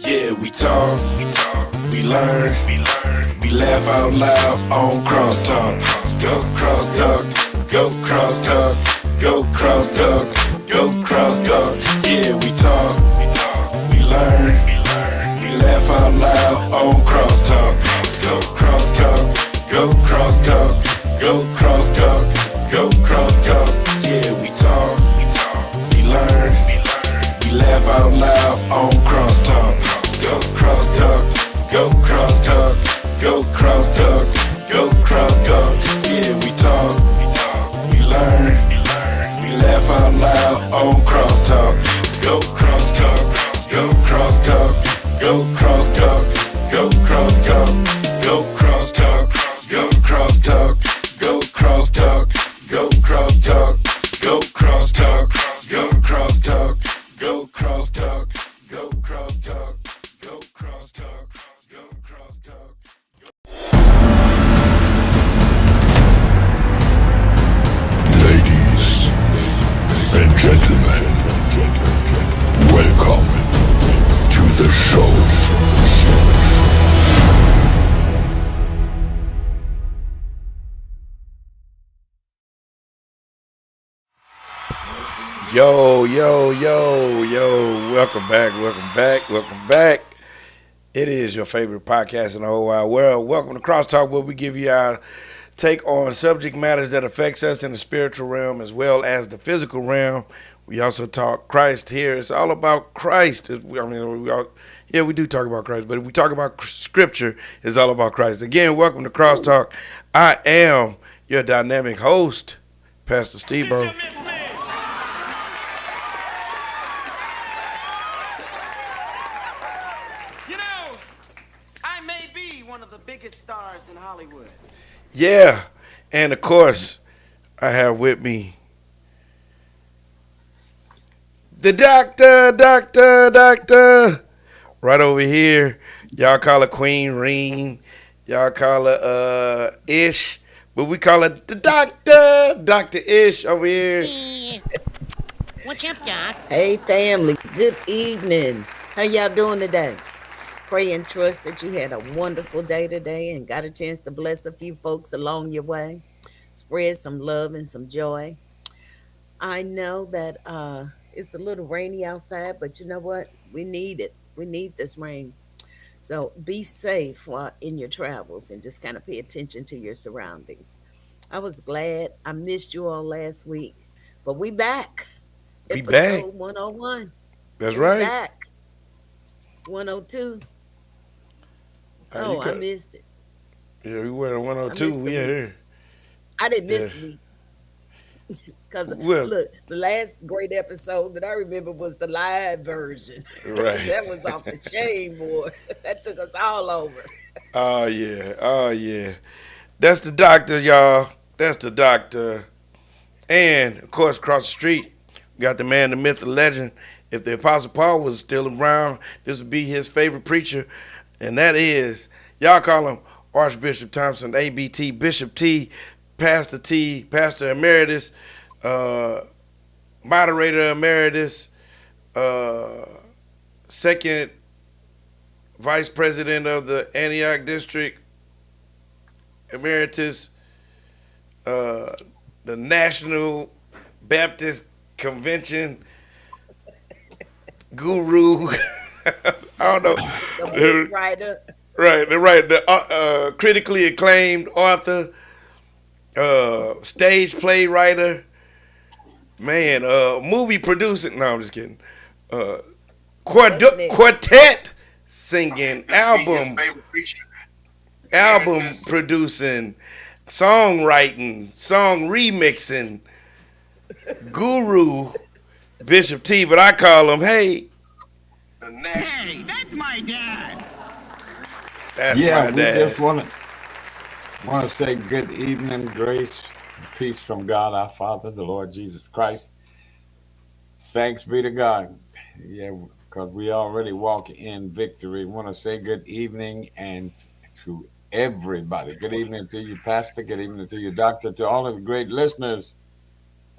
Yeah, we talk, we learn, we laugh out loud on CrossTalk. Go CrossTalk, go CrossTalk, go CrossTalk, go CrossTalk. Yeah, we talk, we learn, we laugh out loud on CrossTalk. Go CrossTalk, go CrossTalk, go CrossTalk, go CrossTalk. Yeah, we talk, we learn, we laugh out loud on CrossTalk. Go CrossTalk, go CrossTalk, go CrossTalk, go CrossTalk. Yeah, we talk, we learn, we laugh out loud on CrossTalk. Go CrossTalk, go CrossTalk, go CrossTalk, go CrossTalk, go CrossTalk, go CrossTalk, go CrossTalk, go CrossTalk, go CrossTalk, go CrossTalk, go CrossTalk, go CrossTalk, go CrossTalk, go CrossTalk. Ladies and gentlemen, welcome to the show. Yo, yo, yo, yo, welcome back, welcome back, welcome back. It is your favorite podcast in the whole wide world. Welcome to CrossTalk, where we give you our take on subject matters that affects us in the spiritual realm as well as the physical realm. We also talk Christ here. It's all about Christ. We do talk about Christ, but if we talk about Scripture, it's all about Christ. Again, welcome to CrossTalk. I am your dynamic host, Pastor Stebo. Biggest stars in Hollywood. Yeah, and of course, I have with me the doctor, right over here. Y'all call her Queen Reen. Y'all call her Ish, but we call her the Doctor Ish over here. What's up, Doc? Hey, family. Good evening. How y'all doing today? Pray and trust that you had a wonderful day today and got a chance to bless a few folks along your way. Spread some love and some joy. I know that it's a little rainy outside, but you know what? We need it. We need this rain. So be safe while in your travels and just kind of pay attention to your surroundings. I was glad I missed you all last week, but we back. We back. Episode 101. That's We right. back. 102. Oh, I missed it. Yeah, we went on I 102. missed We the are week. here. I didn't Yeah. miss the week. Because Well, look, the last great episode that I remember was the live version. right. That was off the chain, boy. That took us all over. Oh yeah. Oh yeah. That's the doctor, y'all. That's the doctor. And of course, across the street, we got the man, the myth, the legend. If the Apostle Paul was still around, this would be his favorite preacher, and that is, y'all call him Archbishop Thompson, ABT, Bishop T, Pastor Emeritus, uh, Moderator Emeritus, uh, second Vice President of the Antioch District Emeritus, uh, the National Baptist Convention Guru. I don't know. The book writer. Right, they're right. The critically acclaimed author, stage play writer, man, movie producer. No, I'm just kidding. Quartet singing, album producing, songwriting, song remixing, guru, Bishop T. But I call him, hey, Hey, that's my dad. that's Yeah, my we dad. just want to say good evening, grace, peace from God our Father, the Lord Jesus Christ. Thanks be to God. Yeah, because we already walk in victory. Want to say good evening and to everybody. Good evening to you, Pastor. Good evening to you, Doctor. To all of the great listeners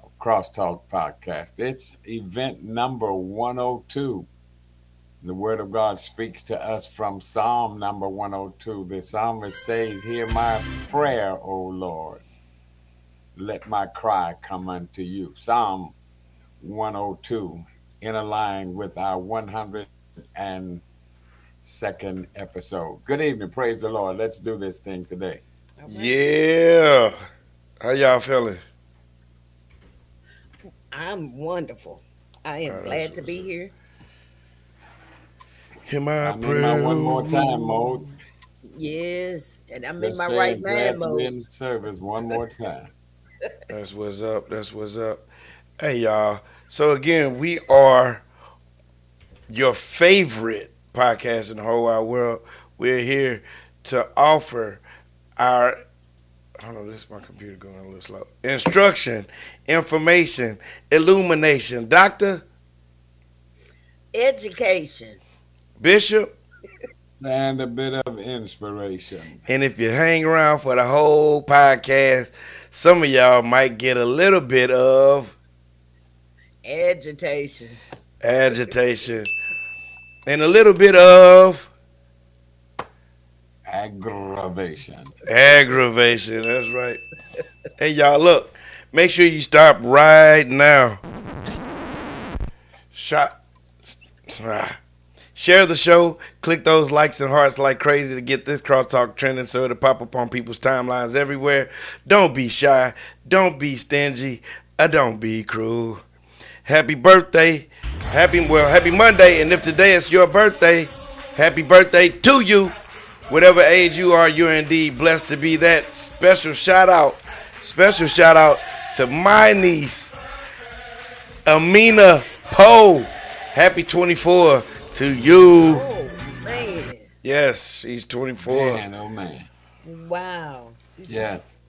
of CrossTalk Podcast. It's event number 102. The word of God speaks to us from Psalm number 102. The psalmist says, "Hear my prayer, O Lord. Let my cry come unto you." Psalm 102, in a line with our 102nd episode. Good evening. Praise the Lord. Let's do this thing today. All right. Yeah. How y'all feeling? I'm wonderful. I am That's glad to what's be up. here. Hear my I'm in my prayer, one oh more time mode. Lord. Yes, and I'm in Just my right saying, mind glad to be mode. in the service one more time. That's what's up. That's what's up. Hey, y'all. So, again, we are your favorite podcast in the whole wide world. We're here to offer our, hold on, this is my computer going a little slow. Instruction, information, illumination. Doctor, Education. Bishop, And a bit of inspiration. and if you hang around for the whole podcast, some of y'all might get a little bit of Agitation. agitation and a little bit of Aggravation. aggravation. That's right. Hey, y'all, look, make sure you stop right now. Shot. Share the show. Click those likes and hearts like crazy to get this crosstalk trending so it'll pop up on people's timelines everywhere. Don't be shy. Don't be stingy. Don't be cruel. Happy birthday. Happy Monday. And if today is your birthday, happy birthday to you. Whatever age you are, you're indeed blessed to be that. Special shout out to my niece, Amina Poe. Happy 24 to you. Oh man. Yes, she's 24. Man, oh man. Wow. She's Yes.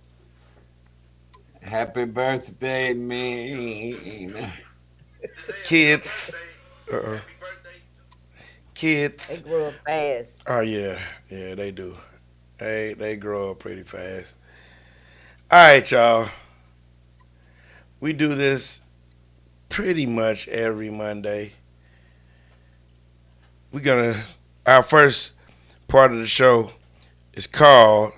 Happy birthday, man. Kids. Uh-uh. they Kids. grow up fast. Oh, yeah. Yeah, they do. They grow up pretty fast. All right, y'all. We do this pretty much every Monday. We're going to, our first part of the show is called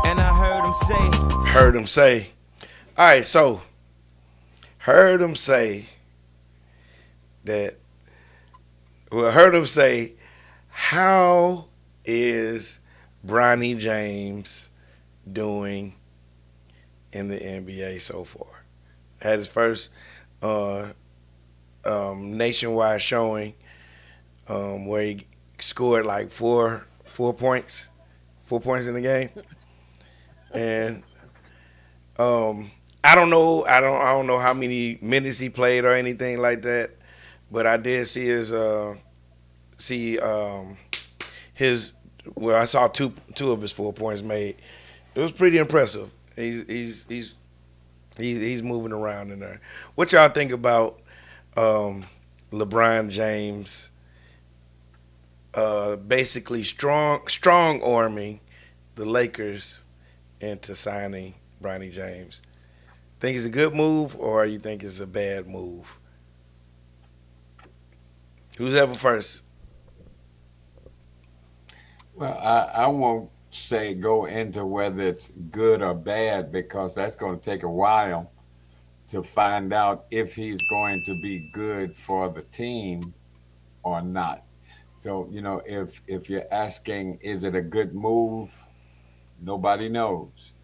And I heard him say, Heard 'em Say. All right, so heard 'em say that, heard 'em say, how is Bronny James doing in the NBA so far? Had his first uh, nationwide showing where he scored like four points, 4 points in the game, and I don't know how many minutes he played or anything like that, but I did see see his I saw two of his 4 points made. It was pretty impressive. He's moving around in there. What y'all think about um, LeBron James basically strong arming the Lakers into signing Bronny James? Think it's a good move or you think it's a bad move? Who's ever first? Well, I won't say go into whether it's good or bad because that's going to take a while to find out if he's going to be good for the team or not. So, if you're asking, is it a good move? Nobody knows.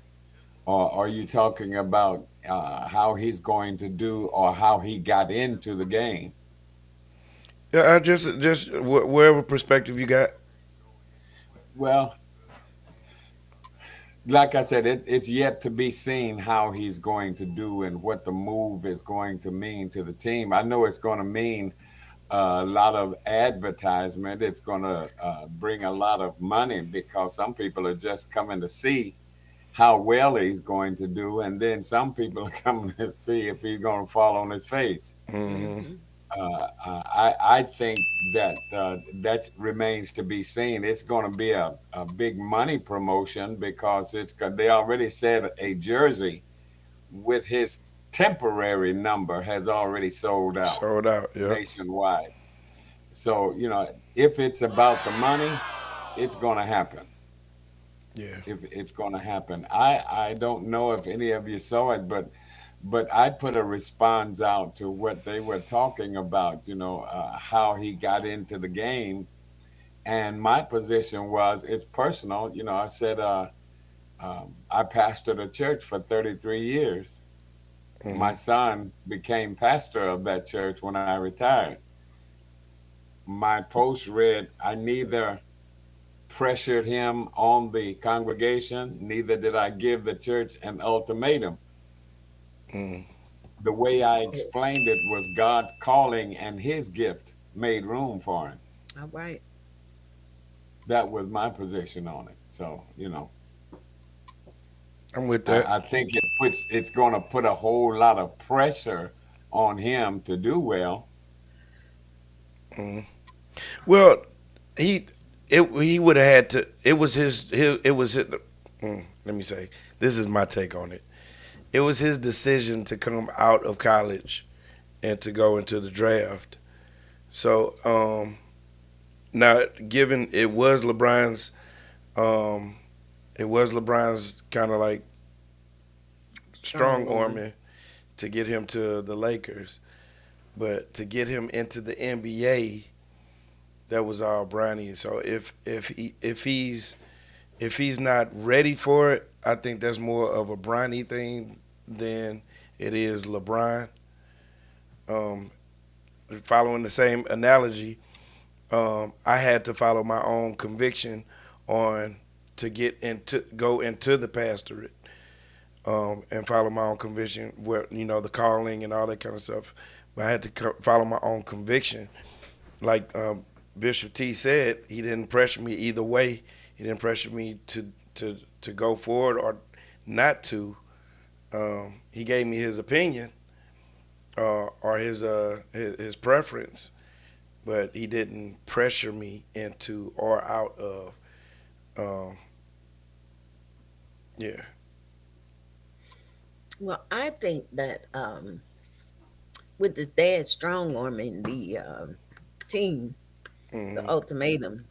Or are you talking about how he's going to do or how he got into the game? Yeah, just wherever perspective you got. Well, like I said, it's yet to be seen how he's going to do and what the move is going to mean to the team. I know it's going to mean a lot of advertisement. It's going to bring a lot of money because some people are just coming to see how well he's going to do, and then some people are coming to see if he's going to fall on his face. Hmm. Hmm. I think that remains to be seen. It's going to be a big money promotion because they already said a jersey with his temporary number has already sold out Sold out. Yep. nationwide. So, if it's about the money, it's going to happen. Yeah. If it's going to happen, I don't know if any of you saw it, but I put a response out to what they were talking about. How he got into the game, and my position was it's personal. I said I pastored a church for 33 years. My Hmm. son became pastor of that church when I retired. My post read, I neither pressured him on the congregation, neither did I give the church an ultimatum. Mm. The way I explained it was God's calling and his gift made room for him. All right. That was my position on it. So, I'm with that. I think it's going to put a whole lot of pressure on him to do well. Mm. Well, he he would have had to. It was his it was his, let me say, this is my take on it. It was his decision to come out of college and to go into the draft. So now, given um, it was LeBron's kind of like Strong strong arm. arming to get him to the Lakers, but to get him into the NBA, that was all Bronny. So if he's not ready for it, I think that's more of a Bronny thing than it is LeBron. Um, Following the same analogy, I had to follow my own conviction on to go into the pastorate, and follow my own conviction where the calling and all that kind of stuff. But I had to follow my own conviction. Like Bishop T said, he didn't pressure me either way. He didn't pressure me to go forward or not to. He gave me his opinion, or his preference, but he didn't pressure me into or out of. Um, yeah. Well, I think that with his dad strong arming the team, the Hmm. ultimatum,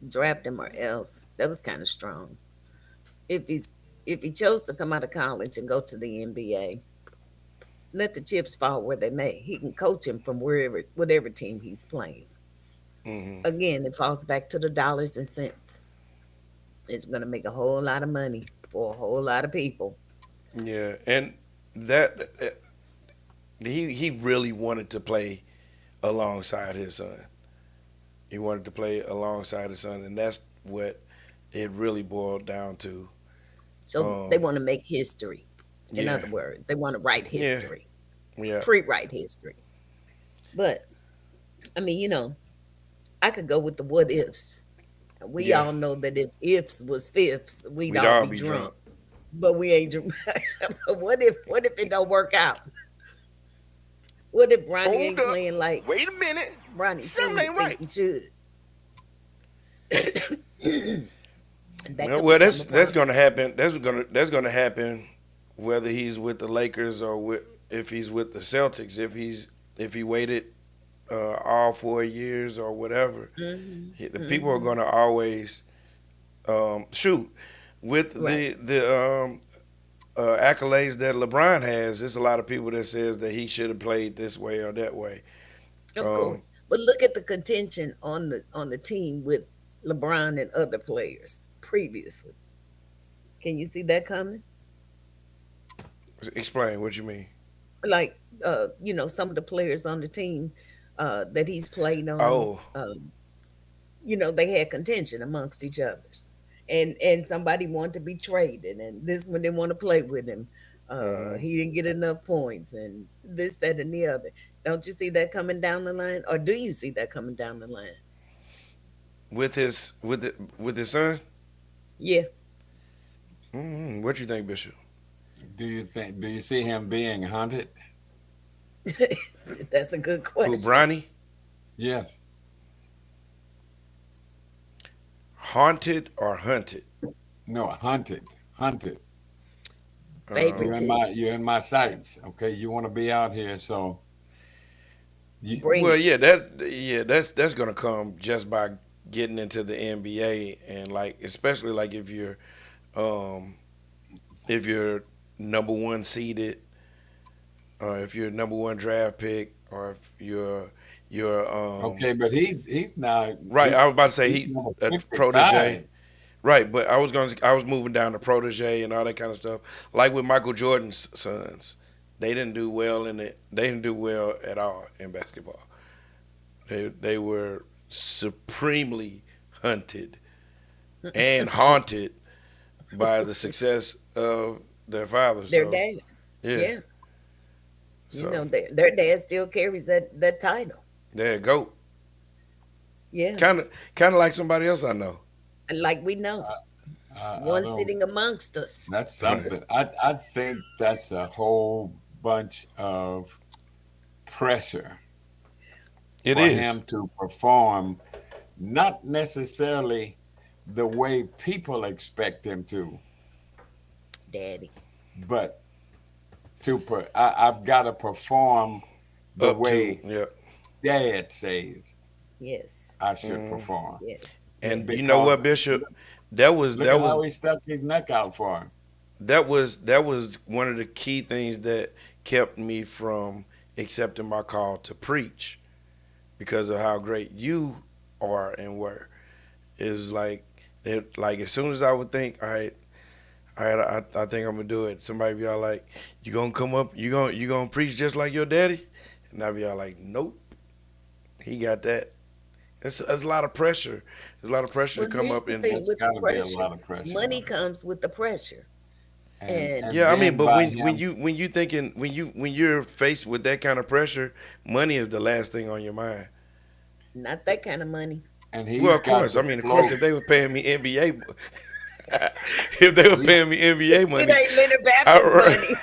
draft him or else, that was kind of strong. If he's if he chose to come out of college and go to the NBA, let the chips fall where they may. He can coach him from whatever team he's playing. Hmm. Again, it falls back to the dollars and cents. It's going to make a whole lot of money for a whole lot of people. Yeah, and that he really wanted to play alongside his son. He wanted to play alongside his son, and that's what it really boiled down to. So they Um, want to make history. In yeah, other words, they want to write yeah, history, yeah, pre-write history. But I mean, I could go with the what ifs. We yeah. all know that if ifs was fifths, we'd We'd all all be be drunk. drunk. But we ain't drunk. But what if it don't work out? What if Bronny Hold ain't up. playing like Wait a minute. Bronny Something Senior ain't think right. he should? That Well, could well, become that's a that's problem. gonna happen. That's gonna happen, whether he's with the Lakers or if he's with the Celtics. If he waited all 4 years or whatever, Hmm. the people are Hmm. gonna always shoot with Right. the accolades that LeBron has. There's a lot of people that says that he should have played this way or that way. Of Um, course. But look at the contention on the team with LeBron and other players previously. Can you see that coming? Explain what you mean. Like some of the players on the team that he's played on, Oh, they had contention amongst each others. And somebody wanted to be traded, and this one didn't want to play with him. hmm. He didn't get enough points, and this, that, and the other. Don't you see that coming down the line? Or do you see that coming down the line? With his son. Yeah. What you think, Bishop? Do you see him being hunted? That's a good Who, question. Bronny? Yes. Haunted or hunted? No, hunted. Hunted. Uh, Favoritism. You're in my sights. Okay. You want to be out here. So Bring Well, it. that's gonna come just by getting into the NBA and like especially like um if you're number one seeded, or if you're number one draft pick, or if you're Okay, but he's now right. I was about to say he's he number a protege. 55. Right, but I was moving down to protege and all that kind of stuff. Like with Michael Jordan's sons, they didn't do well in it. They didn't do well at all in basketball. They were supremely hunted and haunted by the success of their father. their So dad. yeah, Yeah. so Their dad still carries that title. there you go. Yeah. Kind of like somebody else I know. And like we know, I one don't. sitting amongst us. That's Right. something. I think that's a whole bunch of pressure It for is. him to perform, not necessarily the way people expect him to, Daddy. but I've got to perform the Up to way yeah. Dad says Yes. I should perform. Yes. And Yes. you know Because what, Bishop? That was look that at was how he stuck his neck out for him. that was one of the key things that kept me from accepting my call to preach because of how great you are and were. It was like as soon as I would think, I think I'm gonna do it. Somebody be all like, "You gonna come up? You gonna preach just like your daddy?" And I be all like, "Nope, he got that." It's a lot of pressure. There's a lot of pressure to Well, come here's up the and thing That's with got the to be a pressure. lot of pressure Money on him. comes with the pressure. And And yeah. I mean, then but by when him, you thinking when you're faced with that kind of pressure, money is the last thing on your mind. not that kind of money. and Well, he's of got course. I to mean, of course, float. if they were paying me NBA, if they were He paying me NBA It money, ain't Leonard Baptist I, money.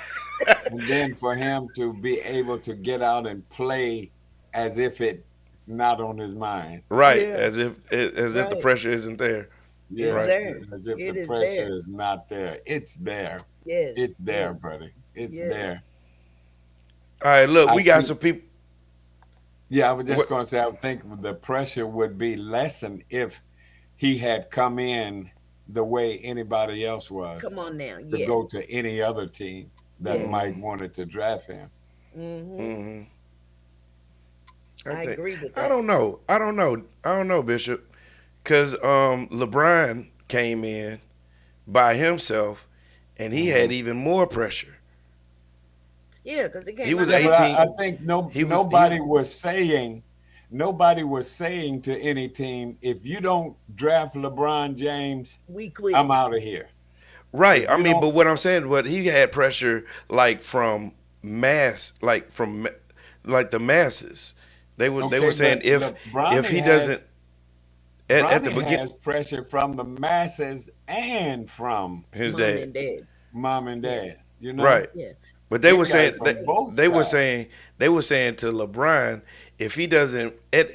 And then for him to be able to get out and play as if it's not on his mind. right, Yeah. as if the Right. pressure isn't there. It's Yeah, Right. there. as if the It is pressure there. is not there. It's there. It's Yes. there, Yes. buddy. It's Yes. there. All right, look, I we got think, some people. yeah, I was just What? going to say, I think the pressure would be lessened if he had come in the way anybody else Come was on now. to Yes. go to any other team that Yes. might wanted to draft him. Mm-hmm. Hmm. I I think agree with I that. don't know. I don't know, Bishop, because LeBron came in by himself, and he had Hmm. even more pressure. Yeah, because it He came was out Yeah, but high 18. I school. think He was he. nobody was saying to any team, if you don't draft LeBron James, We I'm quitting. out of here. Right. If I you mean, don't, but what I'm saying, what he had pressure like from mass, like the masses. They were okay, saying but if he doesn't at the Bronny begin has pressure from the masses and from his Mom dad. and dad. mom and Yeah. dad. You know, Right. Yeah. But they he were got saying it they, from both they were sides. saying they were saying to LeBron, if he doesn't at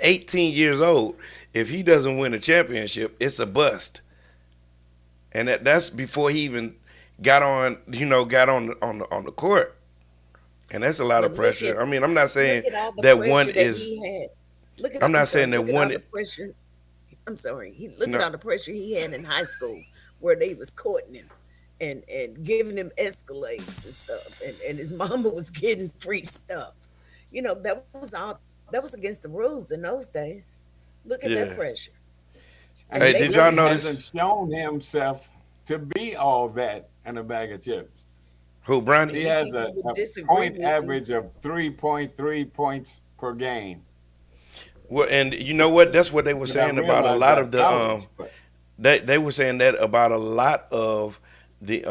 18 years old, if he doesn't win a championship, it's a bust. And that's before he even got on the court. And that's a lot But of pressure. I mean, look at all the that one pressure that is he had. I'm I'm not sorry. saying that Look at all one the pressure. I'm sorry. Look at no all the pressure he had in high school, where they was courting him and giving him escalades and stuff, and his mama was getting free stuff. That was against the rules in those days. Look at that yeah. pressure, and And Hey, they he did y'all really really notice hasn't shown himself to be all that and a bag of chips. who He Bronny? and has people would a disagree point with him. average of 3.3 points per game. Well, and you know what? That's what they were And I saying about a realize lot of that's the college, but they were saying that about a lot of the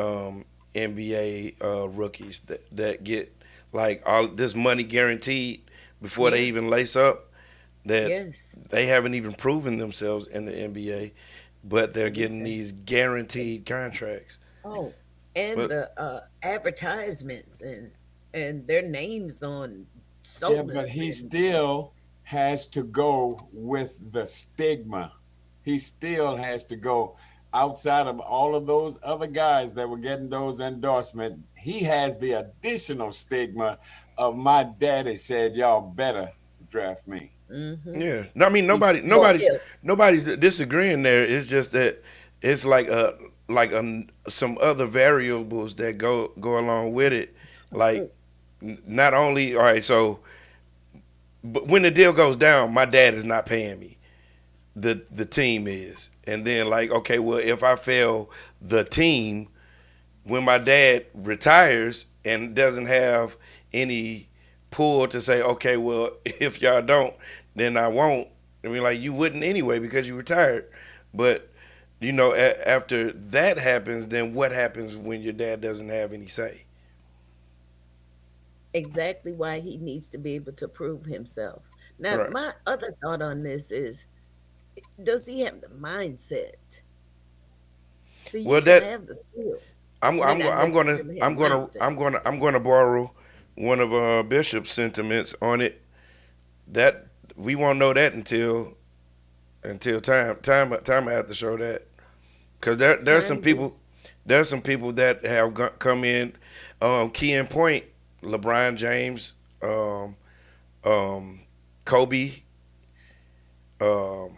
NBA rookies that get like all this money guaranteed before they Yeah. even lace up, that Yes. they haven't even proven themselves in the NBA, but That's they're what we getting say. these guaranteed contracts. Oh, and But the advertisements and their names on yeah, but sodas he and still has to go with the stigma. He still has to go outside of all of those other guys that were getting those endorsements. He has the additional stigma of my daddy said y'all better draft me. Mm-hmm. Yeah. No, I mean He's What nobody's else? disagreeing there. It's just that it's some other variables that go along with it. Like not only all right, so but when the deal goes down, my dad is not paying me. The team is. And then like, okay, well if I fail the team, when my dad retires and doesn't have any pull to say, okay, well, if y'all don't, then I won't. I mean, like you wouldn't anyway because you retired. But after that happens, then what happens when your dad doesn't have any say? Exactly why he needs to be able to prove himself. Now, Right. my other thought on this is, does he have the mindset? See, you Well, can that have the skill, I'm but I'm not I'm gonna necessarily have I'm the gonna mindset. I'm gonna borrow one of Bishop's sentiments on it. That we won't know that until time I have to show that. Because there's some Time will. people that have come in, key in point, LeBron James, um, Kobe, um,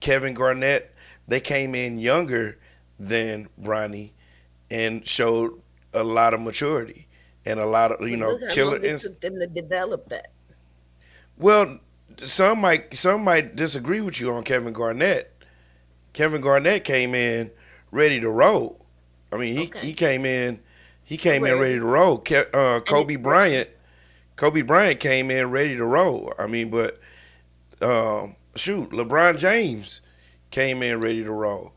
Kevin Garnett. They came in younger than Bronny and showed a lot of maturity and a lot of But look how killer long it instinct. took them to develop that. Well, some might disagree with you on Kevin Garnett. Kevin Garnett came in ready to roll. I mean, he Okay. came in ready Ready. to roll. And exceptional. Kobe Bryant came in ready to roll. I mean, but shoot, LeBron James came in ready to roll.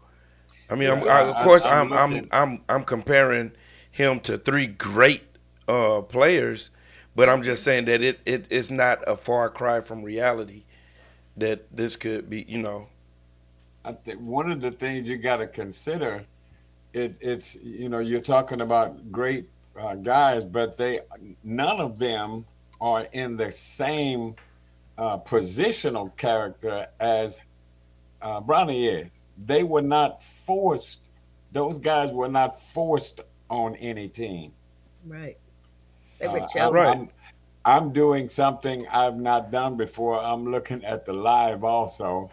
I mean, Yeah, of course, I'm looking. I'm comparing him to three great players, but I'm just Okay. saying that it's not a far cry from reality that this could be. I think one of the things you got to consider it's you're talking about great guys, but they none of them are in the same positional character as Bronny is. They were not forced. Those guys were not forced on any team. Right. They were I'm chosen. Right, I'm I'm doing something I've not done before. I'm looking at the live also.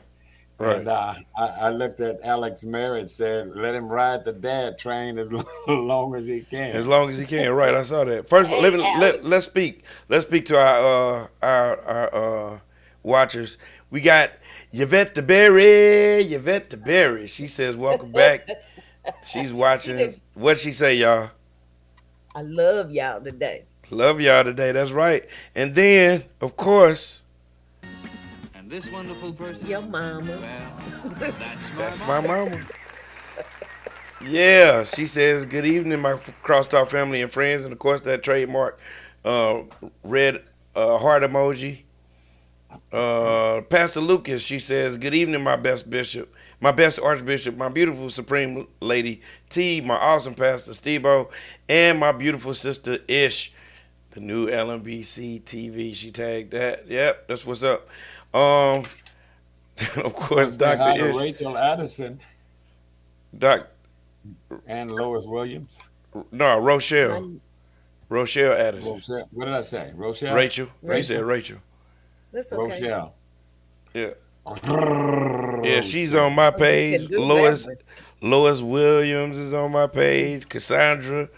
right. And I looked at Alex Merritt, said, let him ride the dad train as long as he As can. long as he can, right? I saw that. First of all, Hey, let's Alex. speak. Let's speak to our watchers. We got Yvette the Berry. Yvette the Berry. She says, "Welcome back." She's She watching. did. What she say, y'all? I love y'all today. Love y'all today. That's right. And then, of course, And this wonderful person, Your mama. well, that's my that's my mama. mama. Yeah, she says, "Good evening, my CrossTalk family and friends," and of course that trademark uh, red heart emoji. Pastor Lucas, she says, "Good evening, my best bishop, my best archbishop, my beautiful supreme lady T, my awesome pastor Stebo, and my beautiful sister Ish, the new LMBC TV." She tagged that. Yep, that's what's up. Um, of I want course, to say Doctor hi to Ish, Rachel Addison Doc, and Lois Williams. no, Rochelle, My Rochelle Addison, Rochelle. What did I say? Rochelle? Rachel. You said Rachel. Rachel? Rachel. That's okay. Rochelle. Yeah, yeah, she's on Rochelle. my Oh, you can page. do that one. Lois Williams is on my page. Cassandra.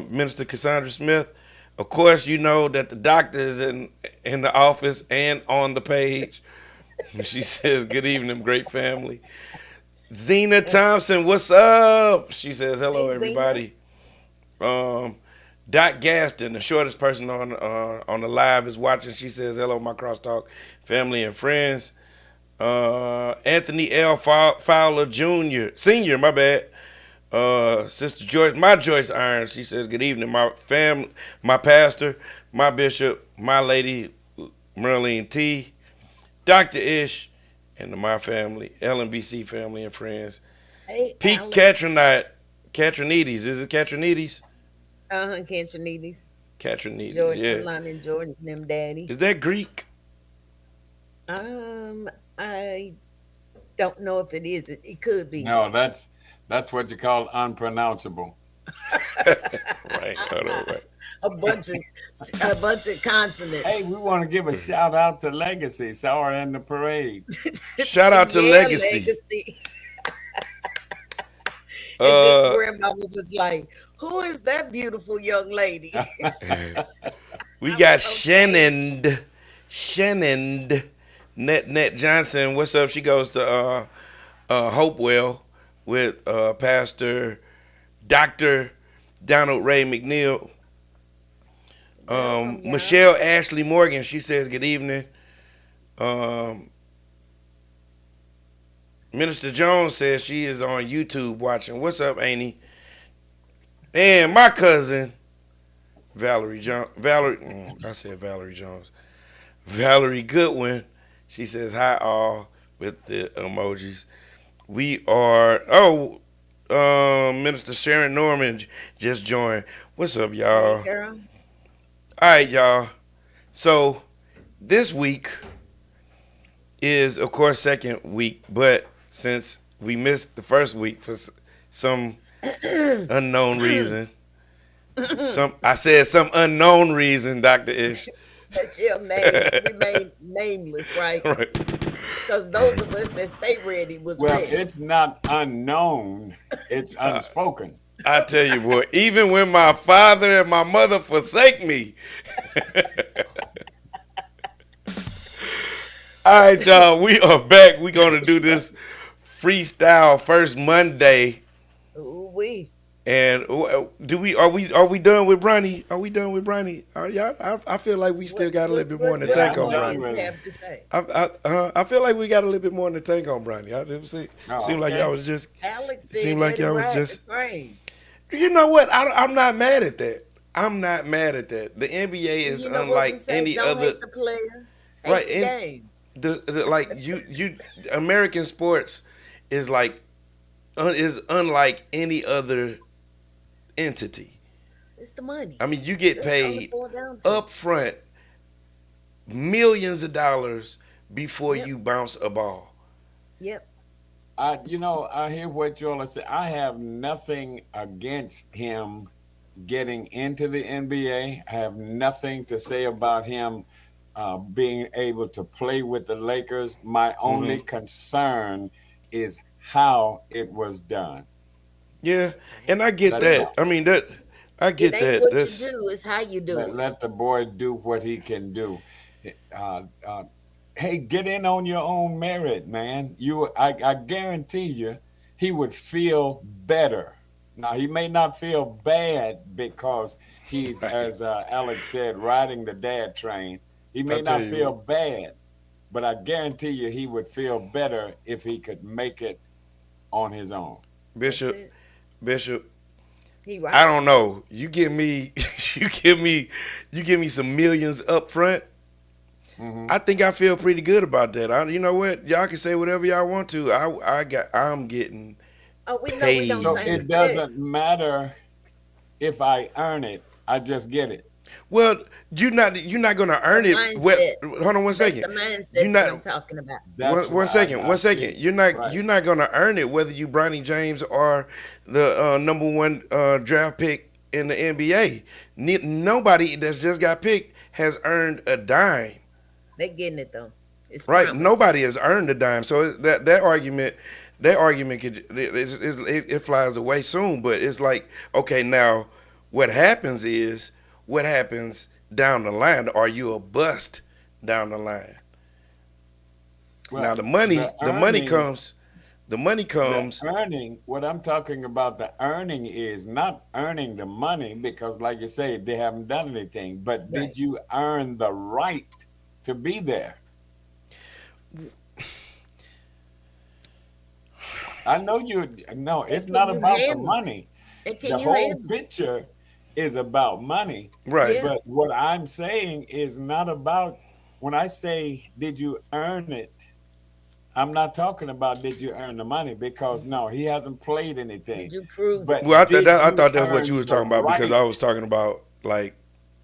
Minister Cassandra Smith. Of course, you know that the doctor is in the office and on the page. She says, "Good evening, great family." Zena Thompson, what's up? She says, "Hello, Hey, Zena. everybody." Um, Doc Gaston, the shortest person on the live, is watching. She says, "Hello, my crosstalk family and friends." Anthony L. Fowler Jr. Senior, my bad. Sister Joyce, my Joyce Irons, she says, "Good evening, my family, my pastor, my bishop, my lady, Merlene T, Dr. Ish, and my family, LNBC family and friends." Hey, Pete Alex. Catronides, is it Catronides? Cantronides. Catronides, George yeah. Carolina and Jordan's them daddy. Is that Greek? I don't know if it is. It could be. No, that's what you call unpronounceable. Right, hold on, right. a bunch of Hey, consonants. we want to give a shout out to Legacy. Saw her in the parade. Shout out to Yeah, Legacy. legacy. And this Uh, grandmama was like, "Who is that beautiful young lady?" we I was got so ashamed. Shannon, Net Johnson. What's up? She goes to Hopewell with Pastor Doctor Donald Ray McNeil. Welcome, y'all. Michelle Ashley Morgan. She says good evening. Um, Minister Jones says she is on YouTube watching. What's up, Amy? And my cousin Valerie Jones. I said Valerie Jones. Valerie Goodwin. She says hi all with the emojis. We are Minister Sharon Norman just joined. What's up, Hey, y'all? girl. All right, y'all. So this week is of course second week, but since we missed the first week for some unknown reason, I said some unknown reason, Dr. Ish. That's your name. Remain nameless, right? Right. Because those of us that stay ready was Well, ready. it's not unknown, it's Uh, unspoken. I tell you, boy, even when my father and my mother forsake me. All right, y'all, we are back. We're gonna do this freestyle first Monday. Ooh, we. And are we done with Bronny? Are we done with Bronny? Y'all, I feel like we still What got a what little bit more what in the what Yeah, tank I'm on done Bronny. with Morris it. have to say? I feel like we got a little bit more in the tank on Bronny. I just seem Oh, like okay. y'all was just Alex seemed said like let him y'all was ride the just. train. You know what? I'm not mad at that. I'm not mad at that. The NBA And is you know what we unlike say? any Don't other. hate the player, hate Right? the game. Like you American sports is like is unlike any other entity. It's the money. I mean, you get That's all it paid boils down to. up front millions of dollars before Yep. you bounce a ball. Yep. I hear what y'all are saying. I have nothing against him getting into the NBA. I have nothing to say about him being able to play with the Lakers. My Hmm. only concern is how it was done. Yeah, and I get That's that. all. I mean that. I It get ain't that. what you That's do, it's how you do it. Let the boy do what he can do. Uh, uh, hey, get in on your own merit, man. I guarantee you, he would feel better. Now he may not feel bad because he's, right. as Alex said, riding the dad train. He I may tell not feel you, bad, but I guarantee you, he would feel better if he could make it on his own. That's Bishop, it. Bishop. He I right. don't know. You give me, you give me, you give me some millions up front. Hmm. I think I feel pretty good about that. You know what? Y'all can say whatever y'all want to. I'm getting Oh, we know we don't So say it paid. that. doesn't matter if I earn it; I just get it. Well, you're not gonna The earn it. Well, mindset. hold on one That's second. the You mindset that I'm not talking about. That's one what second. I One second. see. You're not Right. you're not gonna earn it whether you Bronny James or the number one draft pick in the NBA. Nobody that's just got picked has earned a dime. They getting it though. It's Right? promised. Nobody has earned a dime. So that argument it flies away soon. But it's like, okay, now what happens is what happens down the line. Are you a bust down the line? Now Well, the the money, the money earning, comes. The money the comes. earning, what I'm talking about, the earning is not earning the money because, like you say, they haven't done anything. But Right. did you earn the right to be there? I know you. No, And it's can not you about the handle it? money. And The can you whole handle it? picture is about money. Right. Yeah. But what I'm saying is not about, when I say, did you earn it? I'm not talking about did you earn the money because no, he hasn't played Did anything. you prove it? But Well, did I you thought that's what you earn was the talking about because right? I was talking about like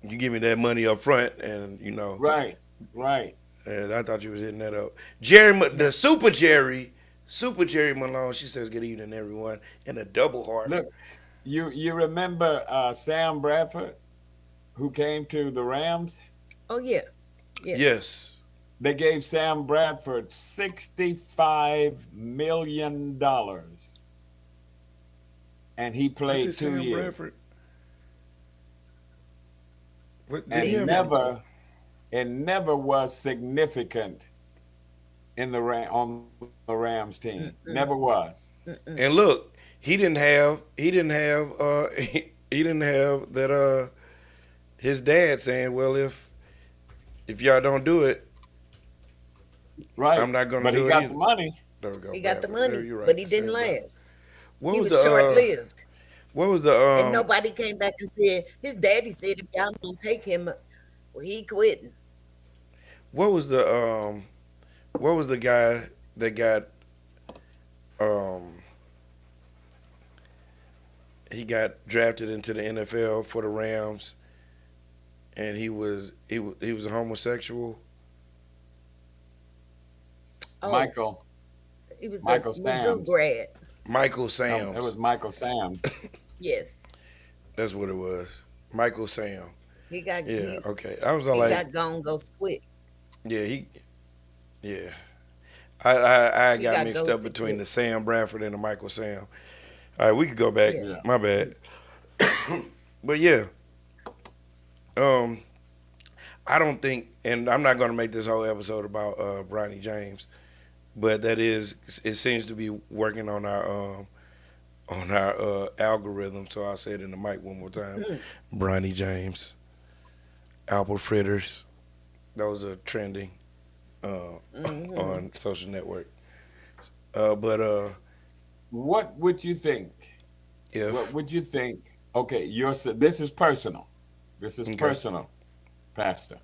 you give me that money up front and Right, right. and I thought you was hitting that up. Jerry, No. the Super Jerry Malone. She says good evening everyone in a double heart. Look, you remember Sam Bradford? who came to the Rams, Oh yeah, yeah. Yes. they gave Sam Bradford $65 million, and he Was it played two Sam years. Bradford? What did he And Big have a time. never was significant in the on the Rams team. Never Mm-mm, was. mm-mm. and look, he didn't have that his dad saying, well, if y'all don't do it, Right. I'm not gonna But he do it got the either. money. There we go, He got the Bradford. There, money, you're but right. he didn't Sam Bradford. last. What He was was short lived. what was the And nobody came back and said, his daddy said, if y'all don't take him, well, he quitting. what was the what was the guy that got um he got drafted into the NFL for the Rams, and he was a homosexual. Oh, Michael he was a Michael Mizzou Sam's. grad. Michael No, it was Sam's. Michael Sam's. Yes. That's what it was. Michael Sam. He got Yeah. he Okay. I was all he like, got gone ghost quick. yeah, yeah. I He got got mixed up ghosted between quick. the Sam Bradford and the Michael Sam. All right, we could go back. Yeah. Yeah. My bad. But yeah, um, I don't think, and I'm not going to make this whole episode about Bronny James, but it seems to be working on our algorithm. So I'll say it in the mic one more time. Mm, Bronny James, apple fritters, those are trending uh, mm-hmm. on social network. But What would you think? What if would you think? Okay, this is personal. This is okay, personal, Pastor.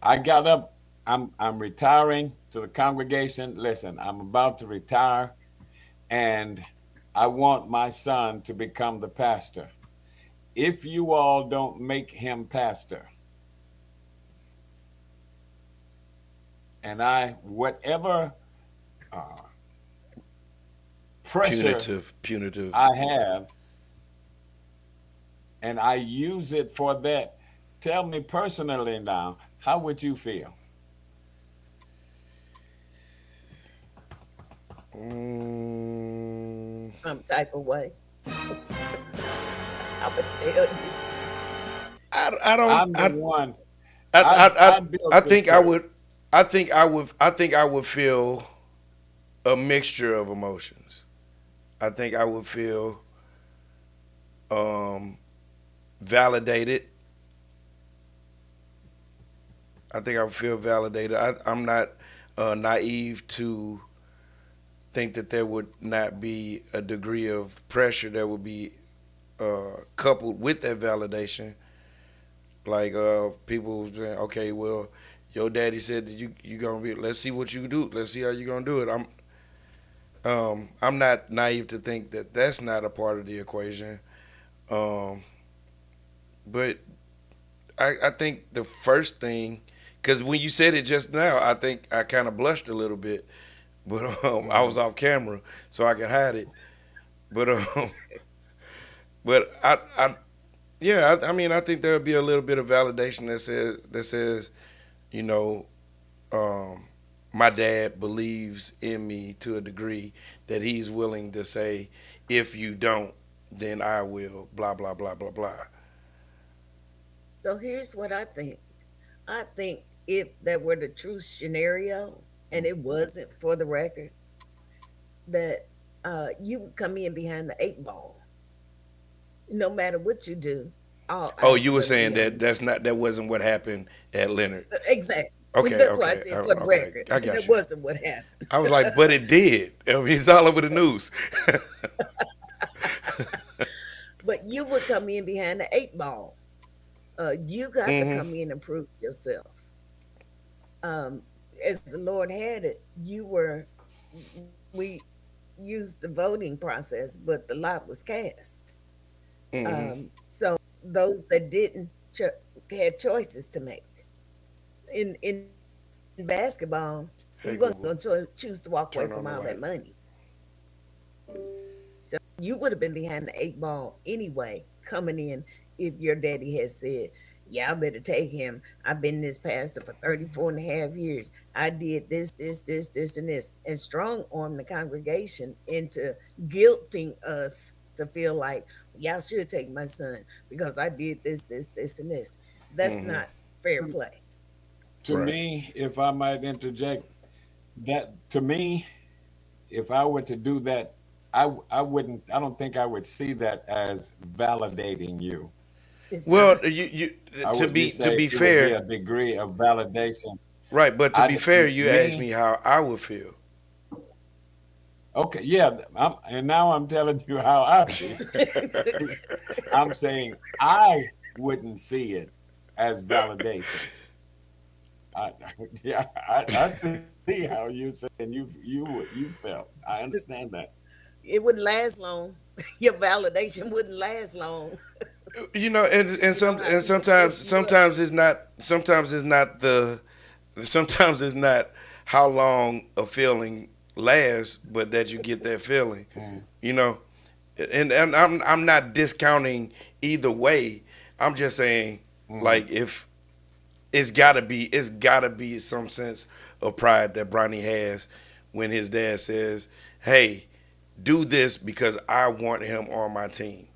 I got up. I'm retiring to the congregation. Listen, I'm about to retire, and I want my son to become the pastor. If you all don't make him pastor, and whatever uh, pressure punitive. I have, and I use it for that, tell me personally now, how would you feel? Mm, Some type of way. I would tell you. I don't. I'm the one. I, I, I, I I built this think I church. would. I think I would feel a mixture of emotions. I think I would feel um, validated. I think I would feel validated. I'm not naive to think that there would not be a degree of pressure that would be coupled with that validation. Like people saying, okay, well, your daddy said that you gonna be. Let's see what you do. Let's see how you gonna do it. I'm not naive to think that that's not a part of the equation. Um, but I think the first thing, because when you said it just now, I think I kind of blushed a little bit, but I was Mhm. off camera so I could hide it. But but yeah, I mean, I think there'll be a little bit of validation that says, you know, um, my dad believes in me to a degree that he's willing to say, if you don't, then I will. Blah blah blah blah blah. So here's what I think. I think if that were the true scenario and it wasn't for the record, that you would come in behind the eight ball. No matter what you do, all Oh, eyes you are were going to saying be on that you. that wasn't what happened at Leonard. Exactly. Okay, That's why I okay, said for the okay. record. I That got you. wasn't what happened. I was like, but it did. I mean, it's all over the news. But you would come in behind the eight ball. You got to Hmm. come in and prove yourself. Um, as the Lord had it, we used the voting process, but the lot was cast. Hmm. So those that didn't had choices to make. In basketball, he wasn't Hey going to Google, choose to walk away turn from on the all that light. money. So you would have been behind the eight ball anyway, coming in if your daddy has said, y'all better take him. I've been this pastor for 34 and a half years. I did this, and this, and strong arm the congregation into guilting us to feel like y'all should take my son because I did this, and this. That's not fair play. To Right. me, if I might interject, that to me, if I were to do that, I wouldn't. I don't think I would see that as validating you. It's Well, not. you I to would you be to say be it would be fair, a degree of validation. right? But to be I fair, you asked me me how I would feel. okay, yeah, and now I'm telling you how I feel. I'm saying I wouldn't see it as validation. I, yeah, I see how you saying you felt. I understand that. It wouldn't last long. Your validation wouldn't last long. And You know some how and people trip sometimes you up. sometimes it's not how long a feeling lasts, but that you get that feeling. Mm, You know, and I'm not discounting either way. I'm just saying, mm. like, if it's gotta be some sense of pride that Bronny has when his dad says, "Hey, do this because I want him on my team."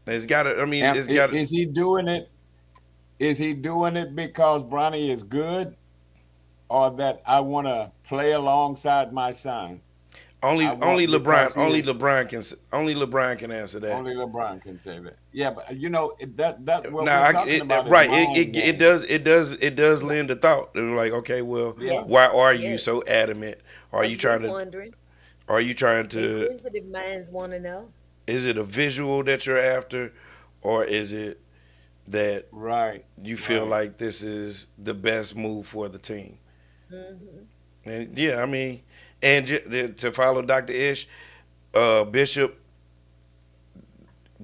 It's gotta. I mean, And it's gotta. is he doing it? Is he doing it because Bronny is good, or that I want to play alongside my son? I Only want LeBron because he only is LeBron can only LeBron can answer that. only LeBron can say that. Yeah, but that what Now, we're talking about is right? mind games. It does lend to thought. And like, okay, well, Yeah, Yeah. why are you so Yes. adamant? Are Cause you we trying to? wondering. Are you trying to? Inquisitive minds want to know. Is it a visual that you're after, or is it that right, you feel right. like this is the best move for the team? Hmm. And yeah, I mean, and to follow Dr. Ish,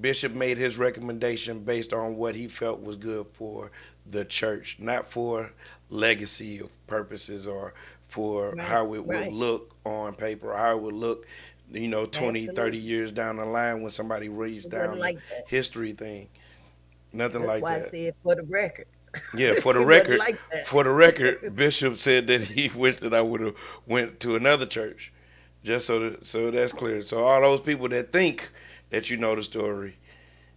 Bishop made his recommendation based on what he felt was good for the church, not for legacy of purposes or for Right. how it would Right. look on paper or how it would look, 20, 30 Absolutely. years down the line when somebody reads It wasn't down the like that. history thing. Nothing That's like why I that. said for the record. Yeah, It wasn't like for the that. record, Bishop said that he wished that I would have went to another church, just so that's clear. So all those people that think that you know the story,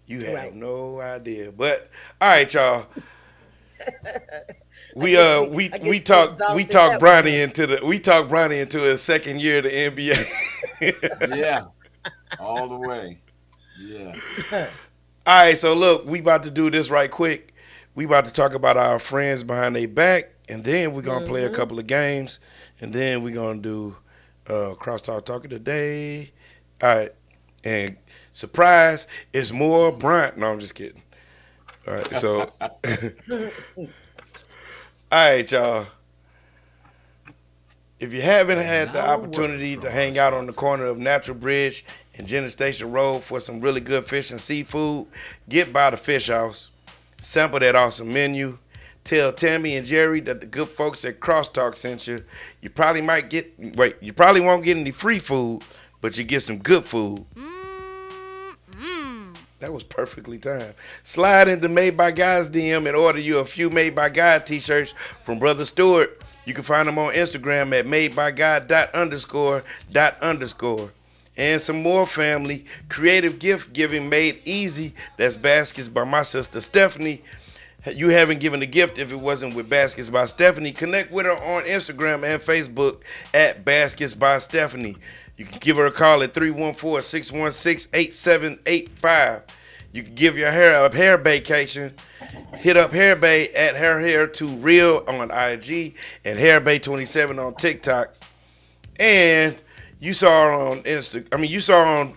you have Right. no idea. But all right, y'all. I We guess uh we we I guess we we talked we exhausted talked that one, huh? Bronny into his second year of the NBA. Yeah, all the way. Yeah. All right, so look, we about to do this right quick. We about to talk about our friends behind their back, and then we're gonna play a Hmm. couple of games, and then we're gonna do CrossTalk Talk of the Day. All right, and surprise, it's more Bryant. No, I'm just kidding. All right, so all right, y'all. If you haven't And had the now a word opportunity to from our hang out on the sponsors. corner of Natural Bridge and Jenner Station Road for some really good fish and seafood, get by the Fish House. Sample that awesome menu. Tell Tammy and Jerry that the good folks at Crosstalk sent you. You probably won't get any free food, but you get some good food. That was perfectly timed. Slide into Made by God's DM and order you a few Made by God t-shirts from Brother Stewart. You can find them on Instagram at madebygod._. And some more family. Creative gift giving made easy. That's baskets by my sister Stephanie. You haven't given a gift if it wasn't with Baskets by Stephanie. Connect with her on Instagram and Facebook at Baskets by Stephanie. You can give her a call at 314-616-8785. You can give your hair a hair vacation. Hit up Hair Bay at Hair Hair to Real on IG and Hair Bay 27 on TikTok. And you saw her on you saw her on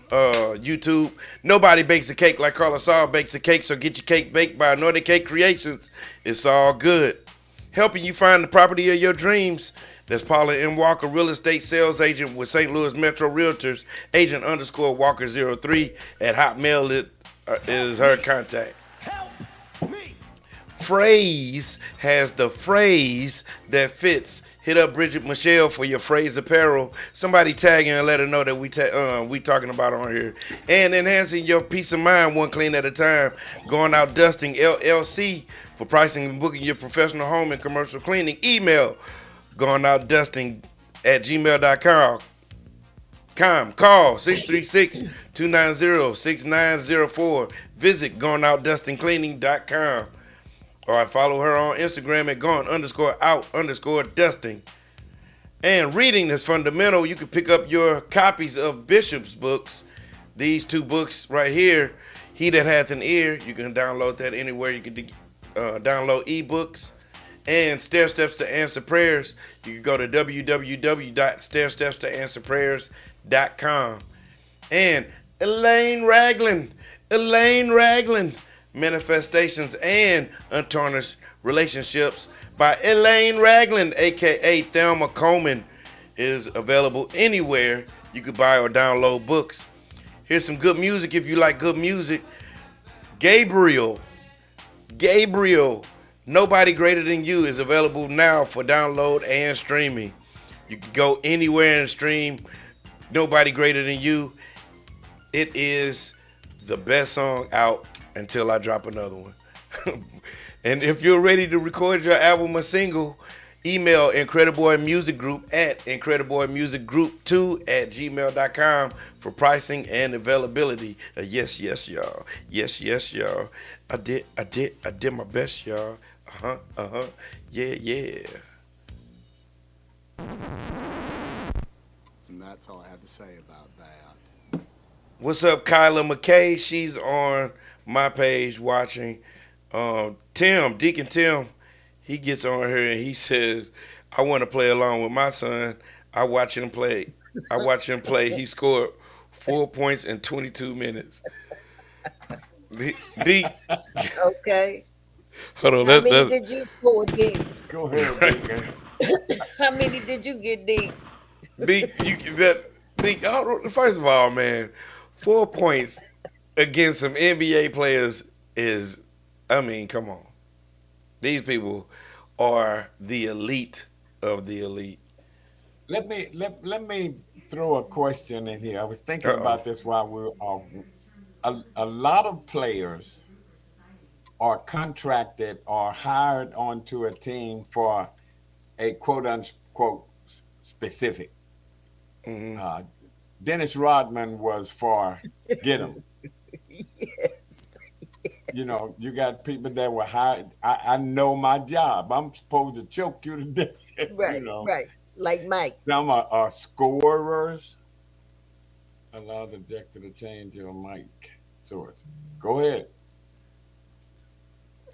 YouTube. Nobody bakes a cake like Carla Saul bakes a cake, so get your cake baked by Nordic Cake Creations. It's all good. Helping you find the property of your dreams. That's Paula M. Walker, real estate sales agent with St. Louis Metro Realtors, agent_Walker03 at Hotmail is her contact. Phrase has the phrase that fits. Hit up Bridget Michelle for your phrase apparel. Somebody tag her and let her know that we talking about on here. And enhancing your peace of mind one clean at a time. Going out dusting LLC for pricing and booking your professional home and commercial cleaning. Email going out dusting at gmail.com. Call 636-290-6904. Visit goingoutdustingcleaning.com. Or I follow her on Instagram at gone_out_dusting. And reading is fundamental. You can pick up your copies of Bishop's books. These two books right here, He That Hath an Ear. You can download that anywhere. You can download ebooks. And Stair Steps to Answer Prayers. You can go to www.stairstepstoanswerprayers.com. And Elaine Ragland, Manifestations and Untarnished Relationships by Elaine Ragland, aka Thelma Coleman, is available anywhere you could buy or download books. Here's some good music if you like good music. Gabriel, Nobody Greater Than You is available now for download and streaming. You can go anywhere and stream Nobody Greater Than You. It is the best song out until I drop another one. And if you're ready to record your album or single, email Incrediboy Music Group at incrediboymusicgroup2@gmail.com for pricing and availability. Yes, y'all. Yes, y'all. I did my best, y'all. Yeah. And that's all I have to say about that. What's up, Kyla McKay? She's on my page watching. Deacon Tim, he gets on here and he says, I want to play along with my son. I watch him play. He scored 4 points in 22 minutes. Deacon, Okay. hold on. How many did you score, D? Go ahead, Deacon. How many did you get, D? First of all, man, 4 points against some NBA players is, come on. These people are the elite of the elite. Let me throw a question in here. I was thinking about this while we were off. A lot of players are contracted or hired onto a team for a quote unquote specific. Mm-hmm. Dennis Rodman was for get 'em. Yes. You got people that were hired. I know my job. I'm supposed to choke you to death. Right. Like Mike. Some are scorers. Allow the deck to change your mic source. Go ahead.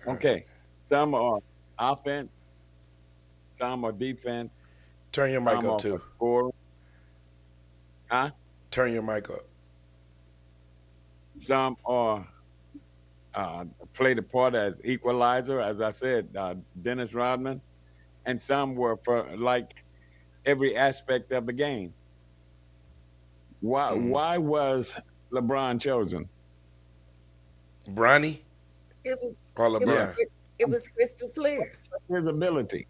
Okay. Some are offense. Some are defense. Turn your mic Some up are too. scorer. Huh? Turn your mic up. Some are play the part as equalizer, as I said, Dennis Rodman, and some were for like every aspect of the game. Why was LeBron chosen? Bronny It was or it was LeBron? it was crystal clear. His ability.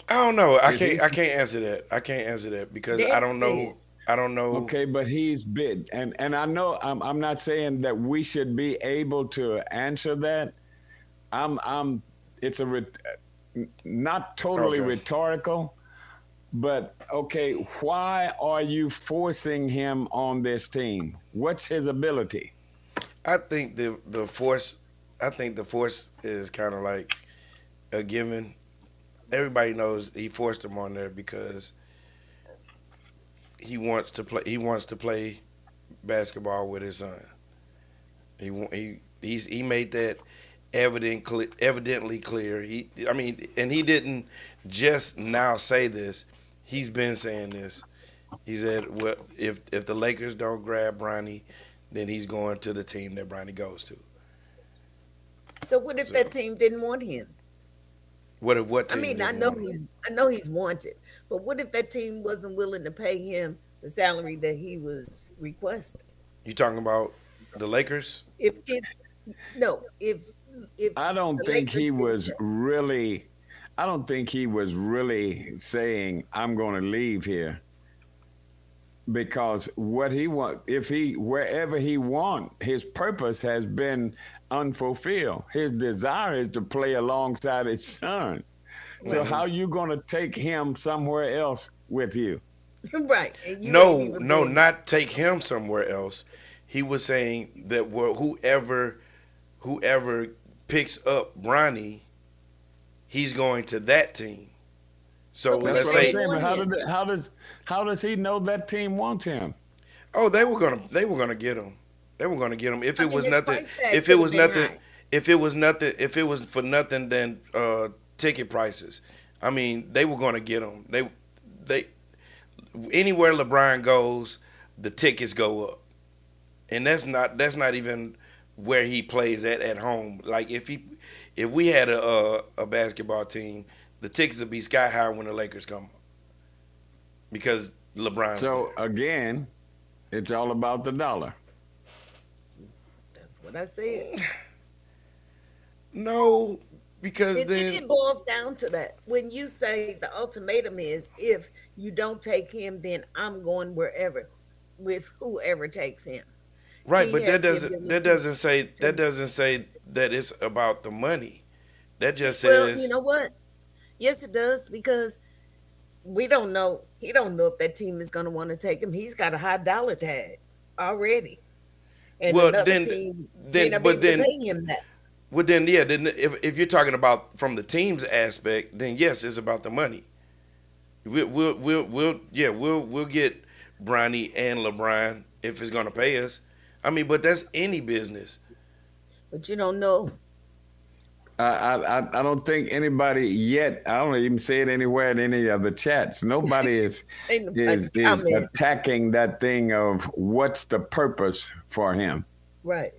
I don't know. I Is he- can't answer that. I can't answer that because Dan I don't said. know. I don't know. Okay, but he's big, and I know I'm not saying that we should be able to answer that. I'm it's not totally Okay. rhetorical, but okay, why are you forcing him on this team? What's his ability? I think the force. I think the force is kind of like a given. Everybody knows he forced him on there because he wants to play. He wants to play basketball with his son. He made that evidently clear. And he didn't just now say this. He's been saying this. He said, "Well, if the Lakers don't grab Bronny, then he's going to the team that Bronny goes to." So what if that team didn't want him? What I team? mean, didn't want him? I know he's wanted, but what if that team wasn't willing to pay him the salary that he was requesting? You talking about the Lakers? If No, if I don't the think he Lakers didn't was really. I don't think he was really saying I'm going to leave here because what he want if he wherever he want his purpose has been unfulfilled. His desire is to play alongside his son. So right, how you going to take him somewhere else with you? right, and you ain't No, even no, been. not take him somewhere else. He was saying that whoever picks up Bronny, he's going to that team. So So what That's if let's what I'm they say, saying. But want him? how does he know that team wants him? oh, they were gonna get him. They were gonna get him. If I it mean, was his nothing, price tag if it could have was been nothing, high. if it was for nothing than ticket prices. I mean, they were gonna get him. They anywhere LeBron goes, the tickets go up, and that's not even where he plays at home. Like if we had a basketball team, the tickets would be sky high when the Lakers come because LeBron's So there. again, it's all about the dollar. That's what I said. No, because It then boils down to that. When you say the ultimatum is if you don't take him, then I'm going wherever with whoever takes him. right, He but that has the doesn't that ability doesn't say that to doesn't say that it's about the money. That just well, you says know what? Yes, it does because we don't know. He don't know if that team is going to want to take him. He's got a high dollar tag already, and well another then team may then not be but able to then pay him that. well then yeah then if you're talking about from the team's aspect, then yes, it's about the money. We'll get Bronny and LeBron if it's gonna pay us. I mean, but that's any business. But you don't know. I don't think anybody yet. I don't even see it anywhere in any of the chats. Nobody Ain't nobody is comment. attacking that thing of what's the purpose for him. Right.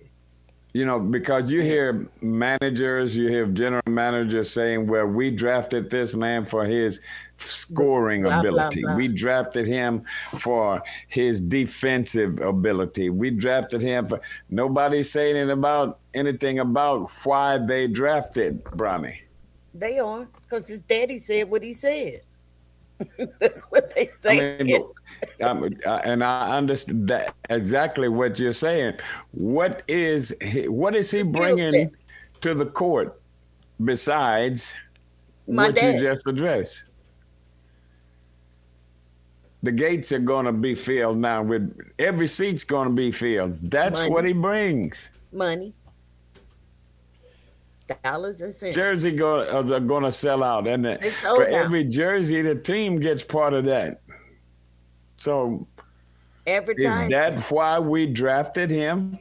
You know, because you hear managers, you hear general managers saying, well, we drafted this man for his scoring Blah blah ability. blah. We drafted him for his defensive ability. We drafted him for nobody's saying anything about why they drafted Bronny. They are because his daddy said what he said. That's what they I say. mean, but and I understand that exactly what you're saying. What is he The skill set. bringing to the court besides My what you dad. just addressed? The gates are going to be filled now. With every seat's going to be filled. That's what Money. he brings. Money. Dollars and cents. Jersey are going to sell out, and They for sold out. every jersey, the team gets part of that. So is that Advertisement. why we drafted him?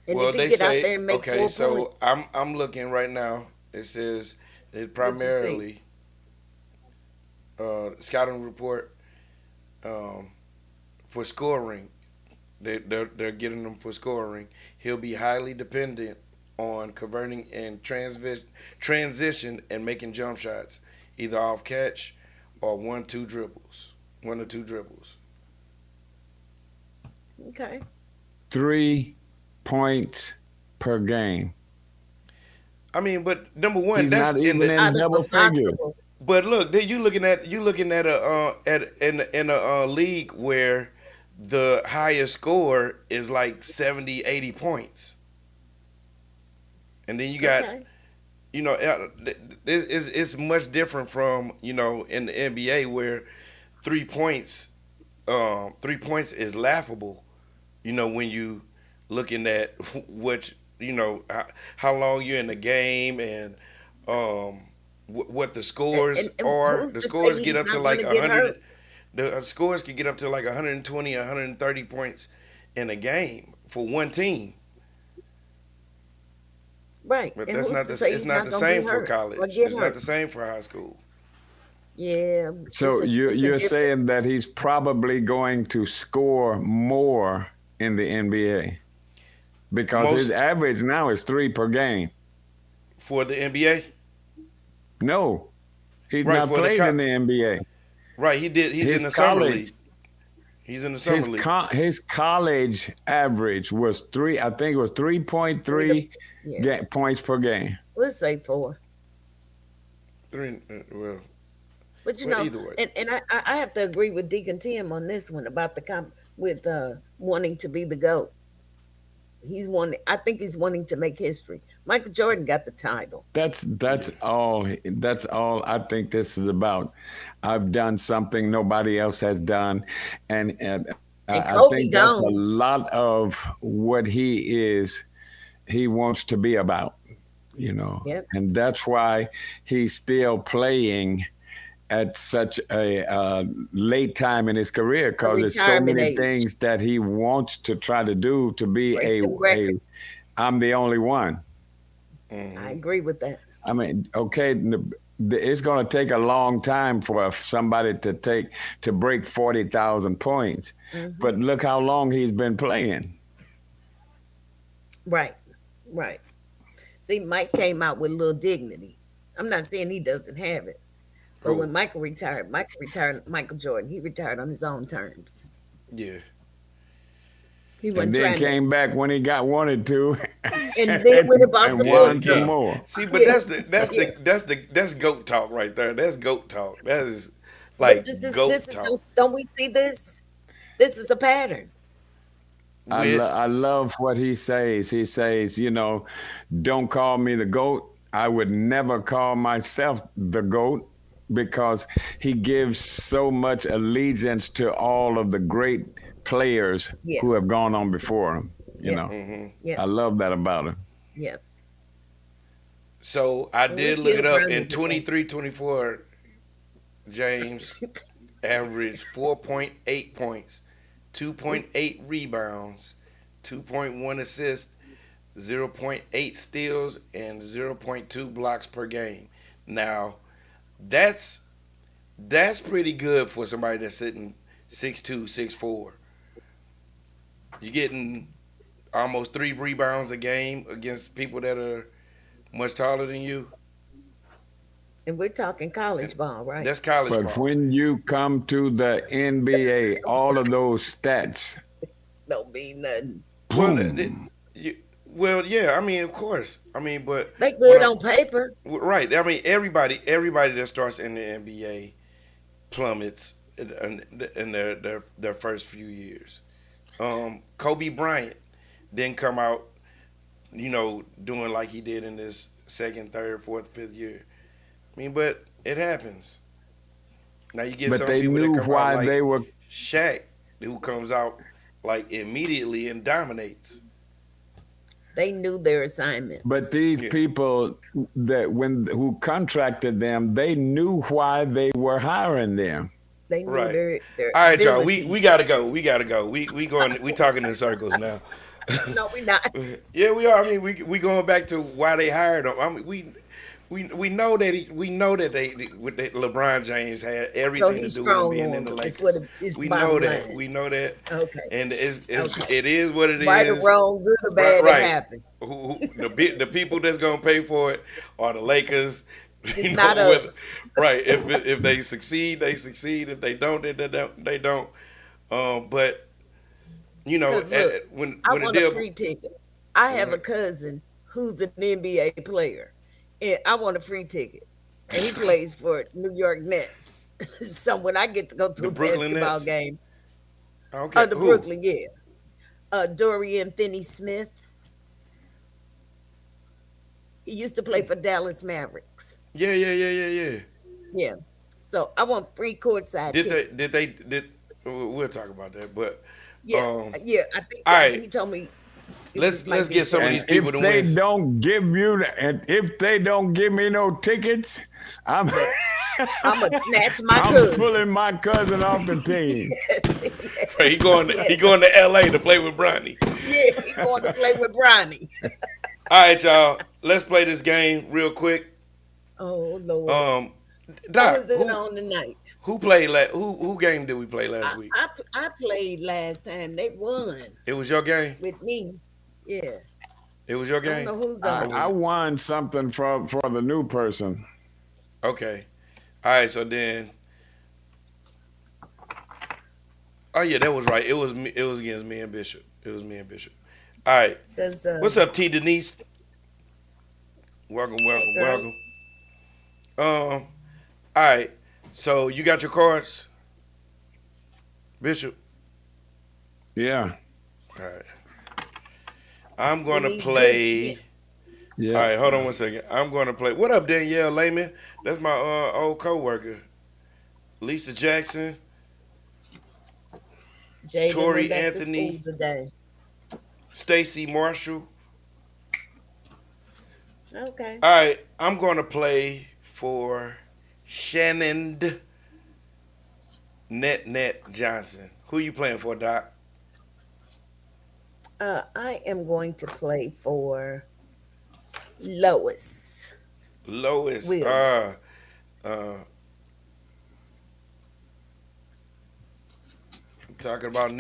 And Well, if he they get out say there and make okay. 4 points, So I'm looking right now. It says it what you see? primarily scouting report um, for scoring. They're getting him for scoring. He'll be highly dependent on converting and transition and making jump shots, either off catch or 1 2 dribbles. Okay. 3 points per game. I mean, but number one, He's that's not in even the. in Out of a double figures. possible. But look, you looking at a in a league where the highest score is like 70, 80 points, and then you got Okay. it's much different from in the NBA where 3 points 3 points is laughable. When you looking at what how long you're in the game and um, what the scores And are. who's The to say scores get he's up to not going like to get hurt? 100. The scores can get up to like 120, 130 points in a game for one team. Right. But And that's who's not to the say it's he's not not the going to be same for hurt or college. get It's not hurt? the same for high school. Yeah. So It's a you're different. saying that he's probably going to score more in the NBA because his Most average now is 3 per game. for the NBA, No, he's right? not played in the NBA. Right, he did. He's in His the summer college, league. He's in the summer league. His college average was three. I think it was 3.3 Yeah. points per game. Let's say 4. Three. Well, But either way. and I have to agree with Deacon Tim on this one about the with wanting to be the GOAT. I think he's wanting to make history. Michael Jordan got the title. That's all. That's all I think this is about. I've done something nobody else has done, and And I Kobe think that's a gone. lot of what he is. He wants to be about, Yep. and that's why he's still playing at such a late time in his career A because there's so retirement many age. things that he wants to try to do to be Break the a records. I'm the only one. I agree with that. I mean, okay, it's going to take a long time for somebody to break 40,000 points, but look how long he's been playing. Right. Right. See, Mike came out with a little dignity. I'm not saying he doesn't have it. But when Michael retired Michael Jordan. He retired on his own terms. Yeah. He And wasn't then trying to. came back when he got wanted to, And then went about and some Yeah. more won some stuff. more. See, but Yeah. that's goat talk right there. That's goat talk. That is But like this goat is talk. don't we see this? This is a pattern. With I love what he says. He says, don't call me the GOAT. I would never call myself the GOAT because he gives so much allegiance to all of the great players Yeah. who have gone on before him. Yeah. I Yeah. love that about him. Yeah. so I And we did look killed it up Brandon in today. 23-24. James averaged 4.8 points, 2.8 rebounds, 2.1 assists, 0.8 steals, and 0.2 blocks per game. Now, that's pretty good for somebody that's sitting 6'2", 6'4". You're getting almost 3 rebounds a game against people that are much taller than you. And we're talking college ball, right? That's college But ball. when you come to the NBA, all of those stats, Don't mean nothing. Well, boom. yeah. I mean, of course. I mean, but They what good on paper. right. I mean, everybody that starts in the NBA plummets in their first few years. Kobe Bryant didn't come out, doing like he did in his second, third, fourth, fifth year. I mean, but it happens. Now you get But some they people that knew come out why like they were. Shaq, who comes out like immediately and dominates. They knew their But assignments. these Yeah. people who contracted them, they knew why they were hiring them. They knew Right. their All right, y'all. We ability. gotta go. We gotta go. We talking in circles now. No, we're not. Yeah, we are. I mean, we going back to why they hired him. I mean, we know that that LeBron James had So everything to he's do with him strong being on in the them. It's what Lakers. is We know bottom that. line. We know that. Okay. And Okay. it is what it Right or is. wrong, good or Right, bad, it right. happened. The people that's gonna pay for it are the Lakers. It's not Whether us. right. If they succeed, they succeed. If they don't, they don't. But Because look, I when the want a deal. free ticket. I have a Mhm. cousin who's an NBA player, and I want a free ticket. And he plays for New York Nets. So when I get to go to The a Brooklyn basketball Nets. game, Okay, the who? Brooklyn, yeah. Dorian Finney-Smith. He used to play for Dallas Mavericks. Yeah. Yeah. So I want free courtside Did tickets. they did? We'll talk about that. But Yeah, um, yeah. I think all right. he told me it Let's might be get some of these And Saturday. people if to they win. don't give you, and if they don't give me no tickets, I'm I'm gonna snatch my I'm cousin. pulling my cousin off the team. Yes, He yes, going yes. he going to L.A. to play with Bronny. Yeah, he going to play with Bronny. All right, y'all. Let's play this game real quick. Oh Lord, Um, who Doc, is it on tonight? who played who game did we play last week? I played last time. They won It was your game. with me. Yeah, It was your I don't game. know who's I, on. I won something for the new person. Okay. All right. So then. Oh yeah, that was right. It was me. It was against me and Bishop. It was me and Bishop. All right. Cause What's up, T Denise? Welcome, hey welcome, girl, welcome. All right. So you got your cards, Bishop. Yeah. All right. I'm we gonna need good play. shit. All Yeah. right, hold on one second. I'm gonna play. What up, Danielle Lehman? That's my old coworker. Lisa Jackson, Jaden went Tori back to school Anthony, today. Stacy Marshall. Okay. All right, I'm gonna play for Shannon Net Johnson. Who you playing for, Doc? I am going to play for Lois Lois. Williams. Uh, talking about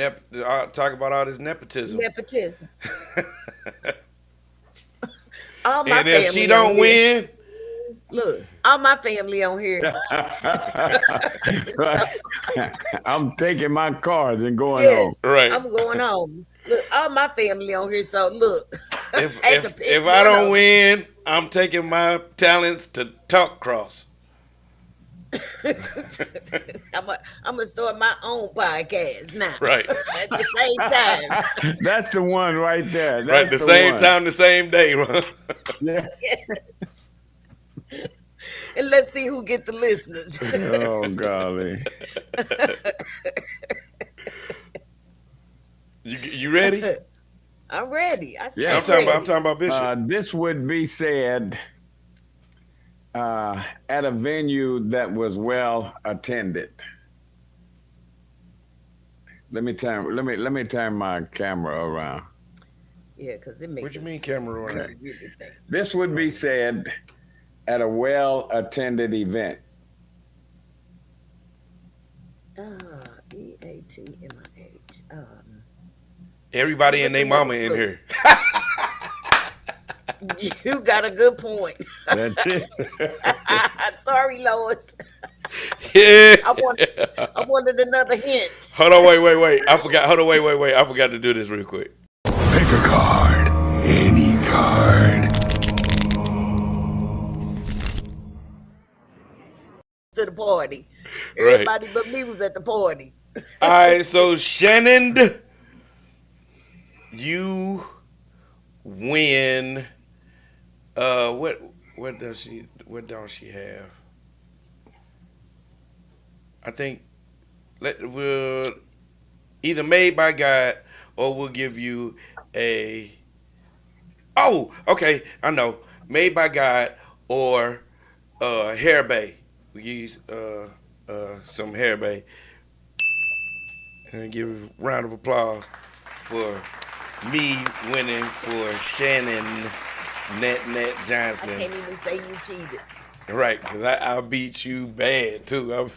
talking about all this nepotism. Nepotism. All my And if she family on don't here. win, Look, all my family on here. So, I'm taking my cards and going home. yes, right? I'm going home. Look, all my family on here. So look, If I had to if pick if I one don't of win, I'm taking my talents to talk cross. them. I'm gonna start my own podcast now. Right, At the same time. That's the one right there. right. That's The the same one. time, the same day. Yeah. And let's see who get the listeners. Oh golly. You ready? I'm ready. I Yeah. stay I'm ready. talking about Bishop. This would be said at a venue that was well attended. Let me turn my camera around. Yeah, because it makes What you mean, camera on? really think. This would be said at a well attended event. EATMIH. Everybody and their mama in here. You got a good point. That's it. Sorry, Lois. Yeah. I wanted another hint. Hold on, wait. I forgot. Hold on, wait. I forgot to do this real quick. Pick a card. Any card. To the party. Right. Everybody but me was at the party. All right, so Shannon, you win. What don't she have? I think we'll either Made by God or we'll give you a. Oh, okay, I know. Made by God or Hair Bay. We use some Hair Bay. And give a round of applause for me winning for Shannon Net I Johnson. can't even say you cheated. Right, because I beat you bad too. That's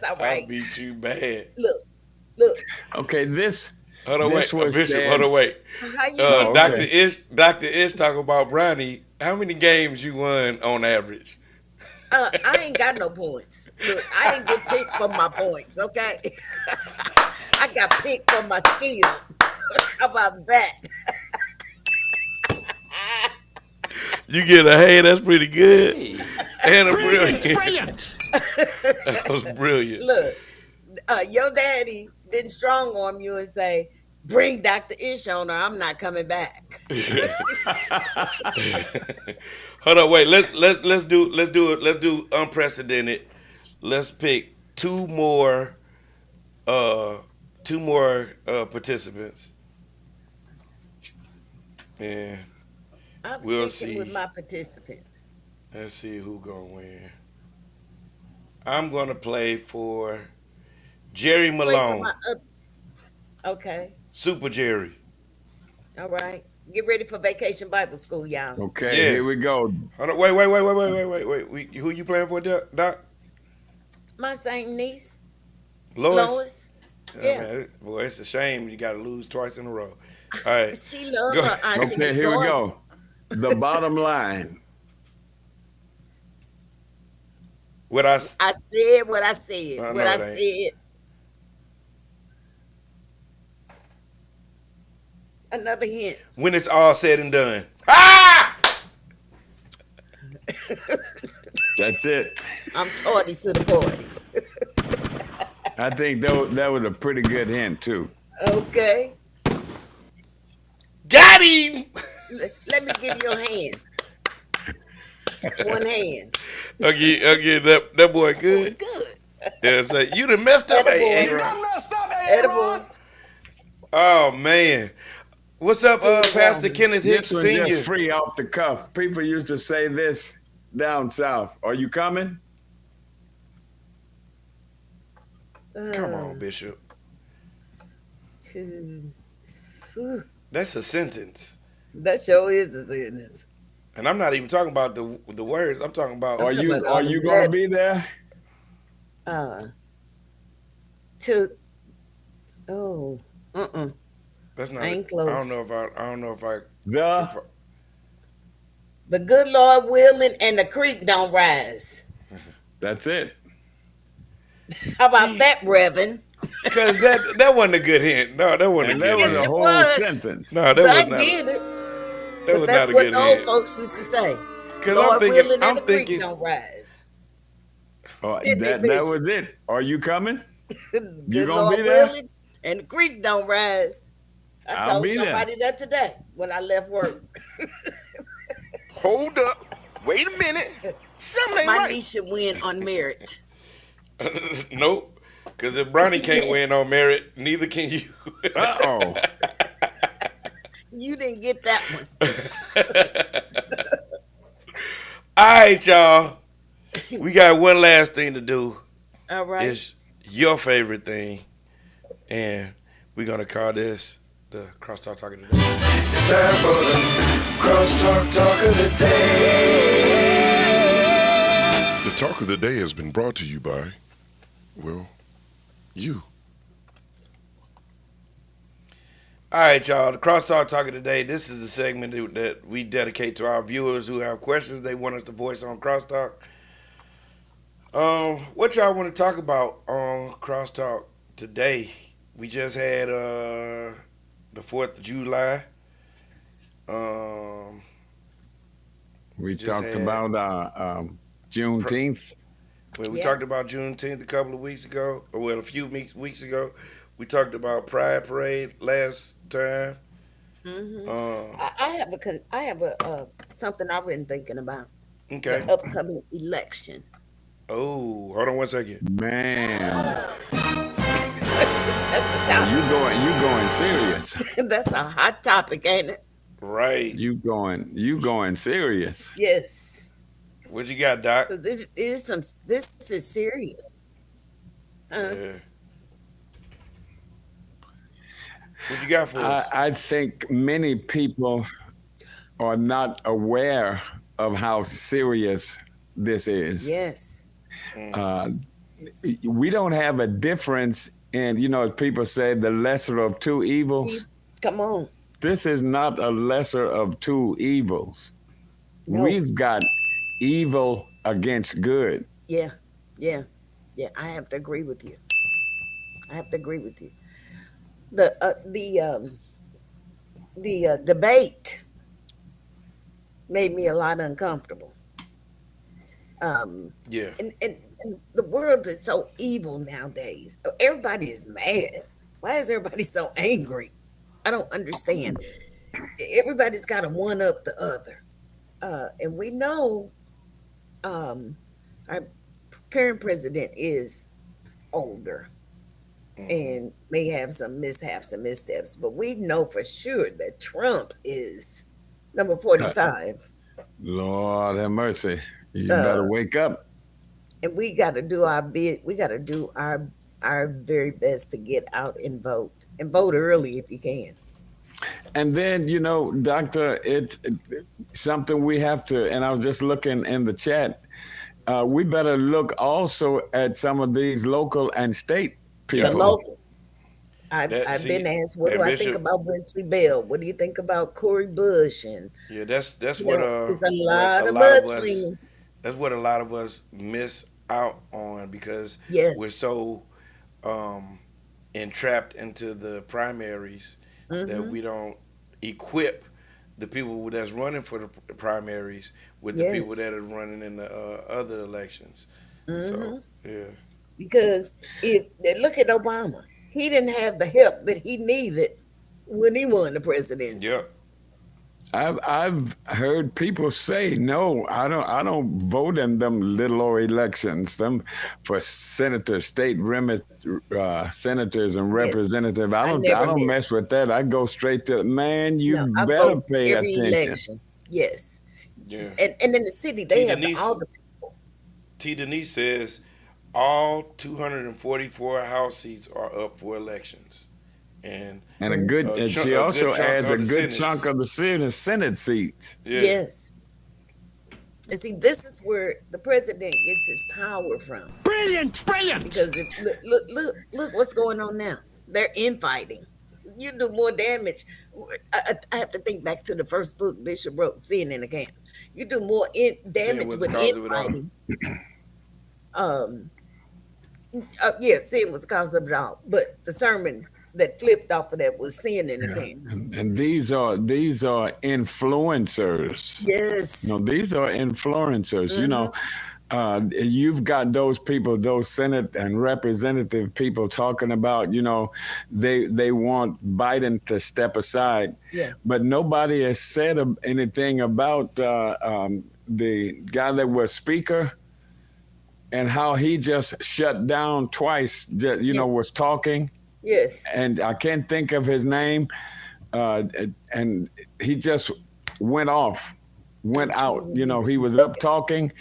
all I right. beat you bad. Look. Okay, this Hold on, This wait, was Bishop. said- Hold on, wait. How you Oh, get okay. Dr. Ish talking about Brownie. How many games you won on average? I ain't got no points. Look, I didn't get picked for my points, okay? I got picked for my skill. How about that? You get a hey, that's pretty good. And a brilliant. That was brilliant. Look, your daddy didn't strong arm you and say, bring Dr. Ish on or I'm not coming back. Hold on, wait. Let's do unprecedented. Let's pick two more participants. And I'm We'll sticking see. with my participant. let's see who gonna win. I'm gonna play for Jerry Play for Malone. my okay. Super Jerry. All right. Get ready for Vacation Bible School, y'all. Okay, Yeah. here we go. Hold on, wait. Who you playing for, Doc? My same niece, Lois? Lois. Oh, Yeah. man, boy, it's a shame you gotta lose twice in a row. All right. She loved Go. her auntie. Okay, here we regardless. go. The bottom line. What I s- I said what I said. What no, I it ain't. said. Another hint. When it's all said and done. Ah! That's it. I'm tardy to the party. I think that was a pretty good hint too. Okay. Got him. Let me give you a hand. One hand. Again, that boy good. Yeah, say you done messed up, Attaboy. Aaron. Edible. Oh man, what's up, Pastor T1. Kenneth Hicks This one just Senior? free off the cuff. People used to say this down south. Are you coming? Come on, Bishop. That's a sentence, That sure is a sentence. and I'm not even talking about the words. I'm talking about. Are talking you about all are the you gonna be there? To oh, That's not. I ain't I close. don't know if I. I don't know if I. The The good Lord willing and the creek don't rise. that's it. How about See, that, Reverend? Because that wasn't a good hint. No, that wasn't And a that good was hint. a it whole was. sentence. No, that was I not. get it. That But was that's not a what good the old hint. folks used to say. Because Lord willing and I'm the creek thinking. don't rise. Oh, Didn't it, that Bishop? was it. Are you coming? You Good gonna Lord be there? willing and the creek don't rise. I I'll told be there. somebody that today when I left work. Hold up. Wait a minute. Something ain't My right. niece should win on merit. Nope. Because if Bronny can't win on merit, neither can you. Uh-oh. You didn't get that one. All right, y'all. We got one last thing to do. All right. It's your favorite thing. And we're going to call this the CrossTalk Talk of the Day. It's time for the CrossTalk Talk of the Day. The talk of the day has been brought to you by, well, you. All right, y'all. The CrossTalk Talk of the Day. This is the segment that we dedicate to our viewers who have questions they want us to voice on CrossTalk. What y'all want to talk about on CrossTalk today? We just had the 4th of July. We Just talked had- about Juneteenth. When we Yeah. talked about Juneteenth a couple of weeks ago, or well, a few weeks ago, we talked about Pride Parade last time. I have a something I've been thinking about. Okay. The upcoming election. Oh, hold on one second. Man, That's a topic. you going serious. That's a hot topic, ain't it? Right. You going serious. Yes. What you got, Doc? Because this is serious. Yeah. What you got for us? I think many people are not aware of how serious this is. Yes. We don't have a difference in, as people say, the lesser of two evils. Come on. This is not a lesser of two evils. No. We've got evil against good. Yeah. Yeah. Yeah. I have to agree with you. The debate made me a lot uncomfortable. Yeah. And the world is so evil nowadays. Everybody is mad. Why is everybody so angry? I don't understand. Everybody's got to one up the other. And we know our current president is older and may have some mishaps and missteps, but we know for sure that Trump is number 45. Lord have mercy. You better wake up. And we got to do our bit. We got to do our very best to get out and vote early if you can. And then, Doctor, it's something we have to, and I was just looking in the chat, we better look also at some of these local and state people. The locals. I've See, been asked, what and do I Bishop- think about Wesley Bell? What do you think about Corey Bush? And Yeah, that's you what know, it's a what lot of us mudslinging. that's what a lot of us miss out on because we're Yes. so um, entrapped into the primaries that Mm-hmm. we don't equip the people that's running for the primaries with the people Yes. that are running in the other elections. So Mm-hmm. yeah, Because if look at Obama, he didn't have the help that he needed when he won the presidency. yep. I've heard people say no. I don't vote in them little old elections. Them for senators, senators and Yes. representatives. I I never don't mess miss. with that. I go straight to man. You No, I better vote pay every attention. election. Yes. Yeah. And in the city T they have all Denise the people. T Denise says all 244 House seats are up for elections, and And a good. And she a good also chunk adds a of the good chunk Senate's. of the Senate seats. Yeah. Yes. And see, this is where the president gets his power from. Brilliant! Brilliant! Because if look what's going on now. They're infighting. You do more damage. I have to think back to the first book Bishop wrote, Sin in the Camp. You do more Seeing damage what the with cause of it all. infighting. Um, yeah, sin was the cause of it all. But the sermon that flipped off of that was Sin in the Yeah, Camp. and these are influencers. Yes. These are influencers. Mm-hmm. You've got those people, those Senate and representative people talking about, they want Biden to step aside, Yeah. but nobody has said anything about the guy that was speaker and how he just shut down twice. Yes. Was talking, Yes. and I can't think of his name, uh, and he just went off, went I'm trying to out. remember his He was up name. talking,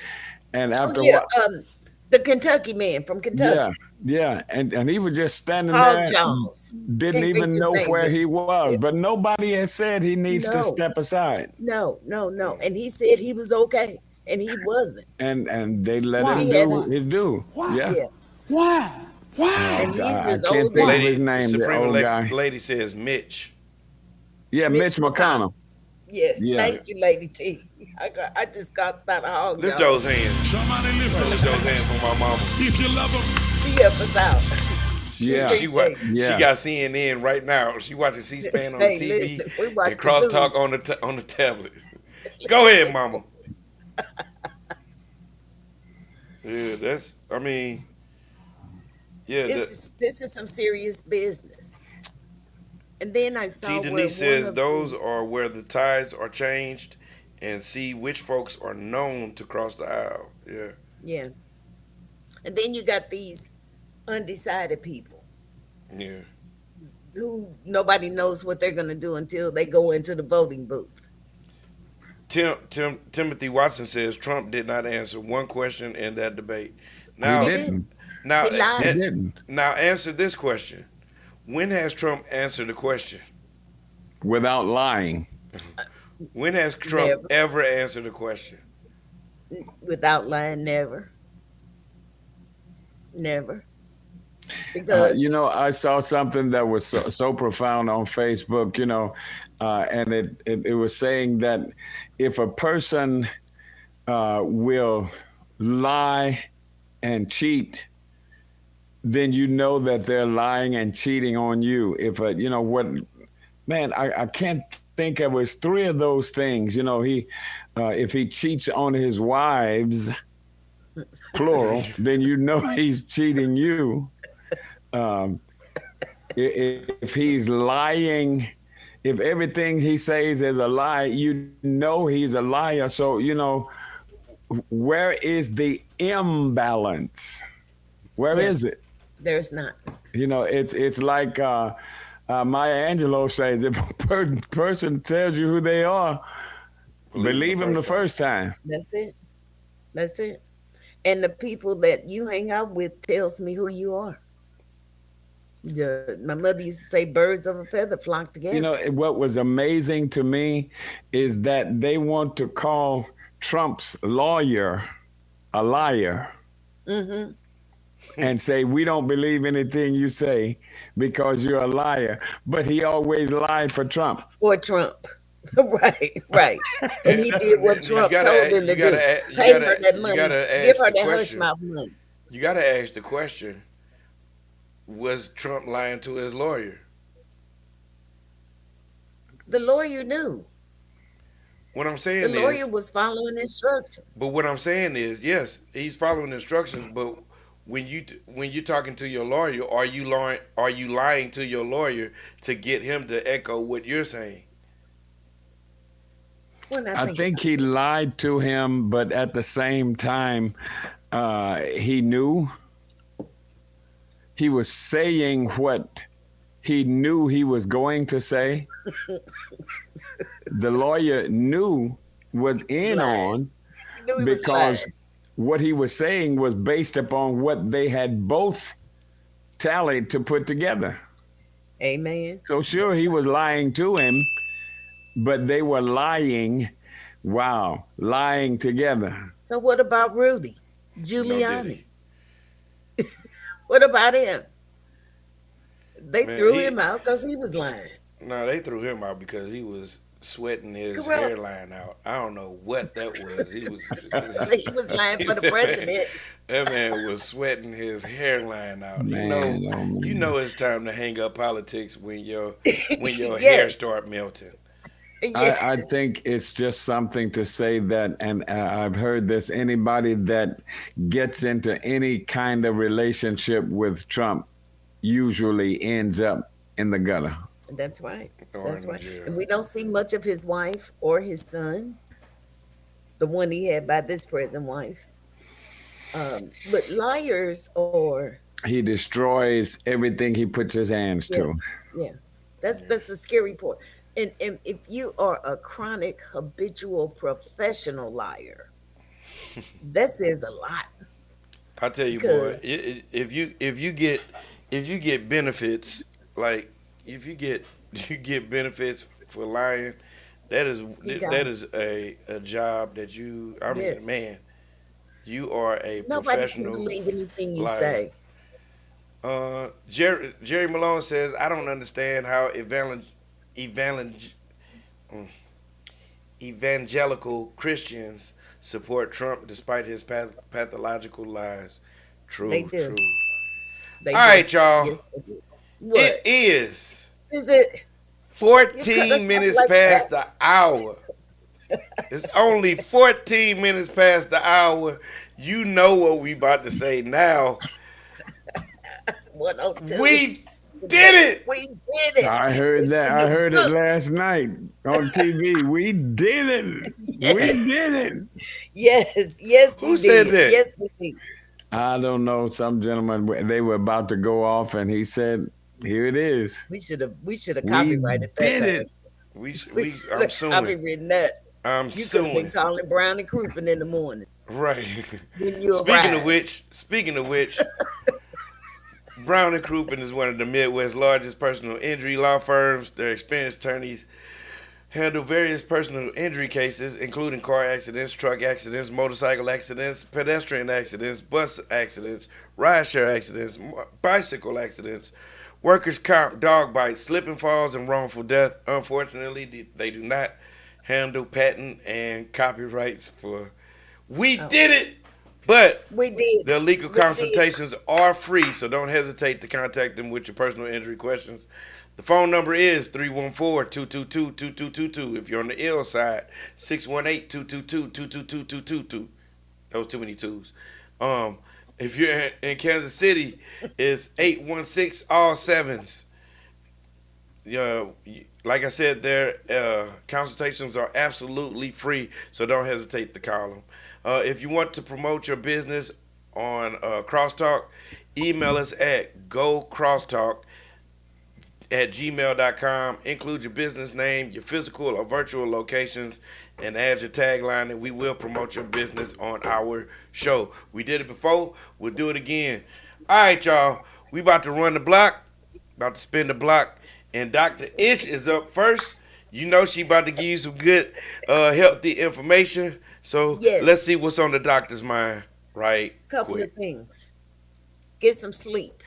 and Oh after yeah, what? the Kentucky man from Yeah, Kentucky, yeah, and he was just standing Paul there, Charles. didn't Can't think even his know name, where but he was, yeah. but nobody has said he needs to No, step aside, no, no, no. Yeah. And he said he was okay, and he wasn't. and they let him He Why? had, do Why? his due. Why? Yeah, yeah, Why? Why? and he's I as can't old think as of his Lady name, the Supreme old Elect guy. Lady says Mitch. Yeah, Mitch Mitch McConnell. McConnell. Yes, Yeah, Yeah. thank you, Lady T. I just got that hog, Lift y'all. those hands. Somebody lift Somebody lift those those hands hands for my mama. if you love them. She helped us out. We yeah, appreciate it. She yeah. got CNN right now. She watching C-SPAN on the Hey, TV listen, we and watched the crosstalk news. on on the tablet. Go ahead, Listen, mama. Yeah, that's. I mean, yeah. this is some serious business. And then I T. saw where Denise one says of those the are where the tides are changed, and see which folks are known to cross the aisle. Yeah, yeah, and then you got these undecided people yeah. who nobody knows what they're going to do until they go into the voting booth. Timothy Watson says Trump did not answer one question in that debate. He He Now, did. didn't. now, He He lied. didn't. now, answer this question: when has Trump answered a question? Without lying. When has Trump Never. ever answered a question? Without lying, never. Never. Because I saw something that was so profound on Facebook, and it was saying that if a person will lie and cheat, then you know that they're lying and cheating on you. If what, man, I can't think of, it was three of those things. If he cheats on his wives, plural, then you know he's cheating you. Um, if he's lying, if everything he says is a lie, you know he's a liar. So, where is the imbalance? Where yeah, is it? there's not. It's like Maya Angelou says, if a person tells you who they are, believe him the first time. That's it. That's it. And the people that you hang out with tells me who you are. My mother used to say, "Birds of a feather flock together." What was amazing to me is that they want to call Trump's lawyer a liar Mm-hmm. and say, we don't believe anything you say because you're a liar. But he always lied for Trump. Or Trump. Right, right. And he did what You Trump told gotta, him to you do. gotta, you Pay her gotta, that you money. gotta Give ask her the that hush question. mouth money. You got to ask the question: was Trump lying to his lawyer? The lawyer knew. What I'm The saying lawyer is, was following but instructions. what I'm saying is, yes, he's following instructions. But when you're talking to your lawyer, are you lying? Are you lying to your lawyer to get him to echo what you're saying? When I I think think about he lied to him, but at the same time, he knew he was saying what he knew he was going to say. The lawyer knew, was he in lying. on, He knew he was because lying. what he was saying was based upon what they had both tallied to put together. Amen. So, sure, he was lying to him, but they were lying. Wow, lying together. So what about Rudy No diddy, Giuliani? What about him? They man. threw him out because he was lying. No, they threw him out because he was sweating his Corrupt. hairline out. I don't know what that was. He was He was lying for the president. that man was sweating his hairline out. Man, oh You man. know it's time to hang up politics when your hair Yes. start melting. I Yes. think it's just something to say that, and I've heard this, anybody that gets into any kind of relationship with Trump usually ends up in the gutter. That's right. Or That's in the right. jail. And we don't see much of his wife or his son, the one he had by this present wife. But liars are, He destroys everything he puts his hands yeah, to. yeah. That's a scary part. And if you are a chronic, habitual, professional liar, that says a lot I tell you, boy, because if you get benefits, like if you get you get benefits for lying, he got that it. is a job that you. I mean, Yes. man, you are a Nobody can professional believe anything you liar. say. Jerry Malone says, I don't understand how evangel- mm, evangelical Christians support Trump despite his pathological lies. They True, do. true. They All do. right, y'all. Yes, they do. It What? is Is it? You cut 14 us off minutes like that? past the hour. It's only 14 minutes past the hour. You know what we about to say now. 102. We did it. We did it. I heard It's that. in I the heard it book. last night on TV. We did it. We Yes. did it. Yes. Yes, Who we said did. that? Yes, we did. I don't know. Some gentleman, they were about to go off, and he said, "Here it is. We should have We copyrighted that, did it." Pastor. We We should I'm have suing. copywritten that. I'm You could have been suing. calling Brown and Crouppen in the morning Right. when you arrive. Speaking of which, Brown and Crouppen is one of the Midwest's largest personal injury law firms. Their experienced attorneys handle various personal injury cases, including car accidents, truck accidents, motorcycle accidents, pedestrian accidents, bus accidents, rideshare accidents, bicycle accidents, workers' comp, dog bites, slip and falls, and wrongful death. Unfortunately, they do not handle patent and copyrights for. We Oh, did it! But we did. their legal We did. consultations are free, so don't hesitate to contact them with your personal injury questions. The phone number is 314-222-2222. If you're on the ill side, 618-222-22222. That was too many twos. If you're in Kansas City, it's 816 all sevens. Yeah, like I said, their consultations are absolutely free, so don't hesitate to call them. If you want to promote your business on CrossTalk, email us at gocrosstalk@gmail.com. Include your business name, your physical or virtual locations, and add your tagline, and we will promote your business on our show. We did it before, we'll do it again. All right, y'all, we about to run the block, about to spin the block, and Dr. Ish is up first. You know she about to give you some good, healthy information. So Yes. let's see what's on the doctor's mind right Couple of quick. things. Get some sleep.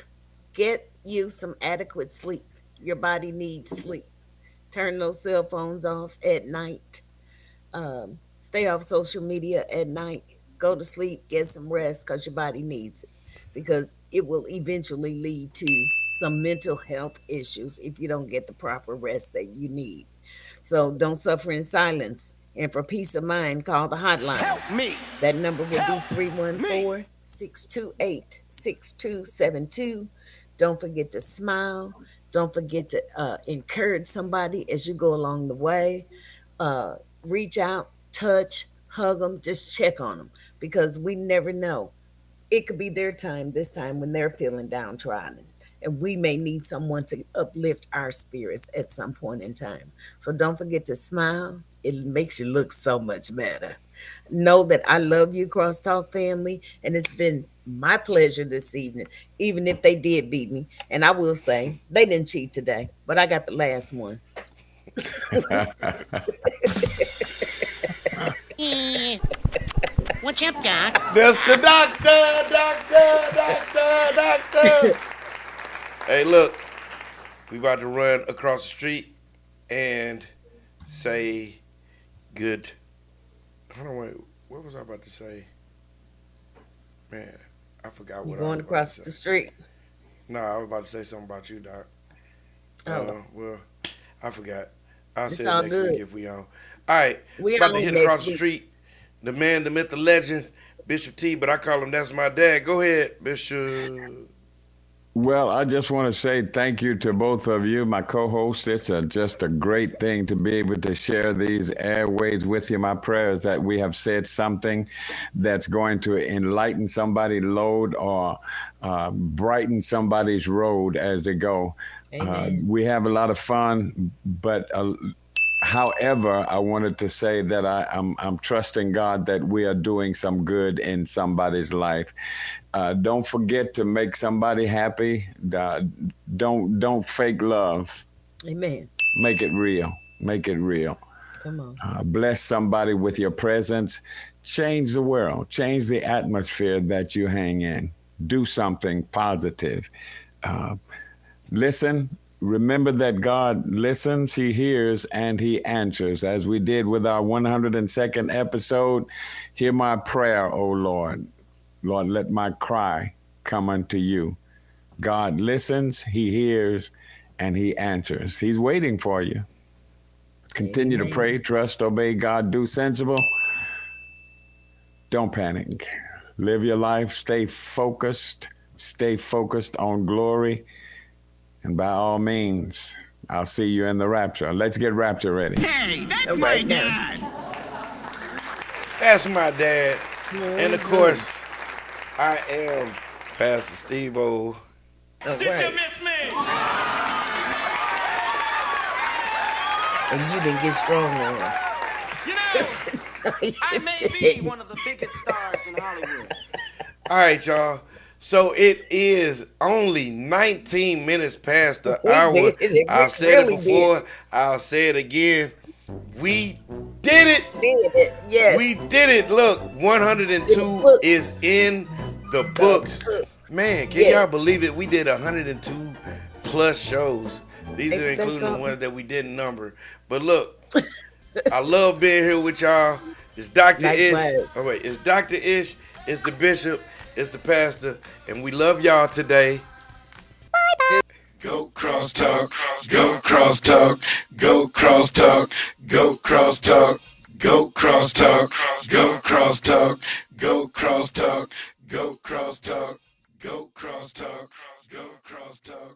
Get you some adequate sleep. Your body needs sleep. Turn those cell phones off at night. Stay off social media at night. Go to sleep. Get some rest because your body needs it. because it will eventually lead to some mental health issues if you don't get the proper rest that you need. So don't suffer in silence. And for peace of mind, call the hotline. Help me. That number will be 314 628 6272. Don't forget to smile. Don't forget to encourage somebody as you go along the way. Uh, Reach out, touch, hug them, just check on them because we never know. It could be their time this time when they're feeling downtrodden. And we may need someone to uplift our spirits at some point in time. So don't forget to smile. It makes you look so much better. Know that I love you, Crosstalk family, and it's been my pleasure this evening, even if they did beat me. And I will say they didn't cheat today, but I got the last one. Eh, what's up, Doc? That's the doctor. Hey, look, we about to run across the street and say good. Hold on, wait. What was I about to say? Man, I forgot You what I going was about across to the say. street? No, I was about to say something about you, Doc. Oh, Well, I forgot. I'll it's say it all next week good. if we on. All right, We about to on hit next across the week. street. The man, the myth, the legend, Bishop T, but I call him That's My Dad. Go ahead, Bishop. Well, I just want to say thank you to both of you, my co-hosts. It's just a great thing to be able to share these airways with you. My prayer is that we have said something that's going to enlighten somebody's load or brighten somebody's road as they go. Amen. We have a lot of fun, but however, I wanted to say that I'm trusting God that we are doing some good in somebody's life. Don't forget to make somebody happy. Don't fake love. Amen. Make it real. Make it real. Come on. Bless somebody with your presence. Change the world. Change the atmosphere that you hang in. Do something positive. Uh, Listen. Remember that God listens, He hears, and He answers. As we did with our 102nd episode, hear my prayer, O Lord. Lord, let my cry come unto you. God listens, He hears, and He answers. He's waiting for you. Continue to Amen. pray, trust, obey God, do sensible. Don't panic. Live your life, stay focused on glory. And by all means, I'll see you in the rapture. Let's get rapture ready. Hey, that's All my right now. dad. That's my dad. And of course, I am Pastor Stebo. All Did you right. miss me? And you didn't get strong on her. You know, I may be one of the biggest stars in Hollywood. All right, y'all. So it is only 19 minutes past the We hour. did it. I've We said really it before. did I'll say it again. We did it. Did it. Yes. We did it. Look, In the 102 books. is in the The books. books. Man, can y'all Yes. believe it? We did 102 plus shows. These Ain't are that including the something? ones that we didn't number. But look, I love being here with y'all. It's Dr. Ish. Likewise. Oh, wait. It's Dr. Ish. It's the bishop. It's the pastor. And we love y'all today. Go crosstalk, go crosstalk, go crosstalk, go crosstalk, go crosstalk, go crosstalk, go crosstalk, go crosstalk, go crosstalk, go crosstalk.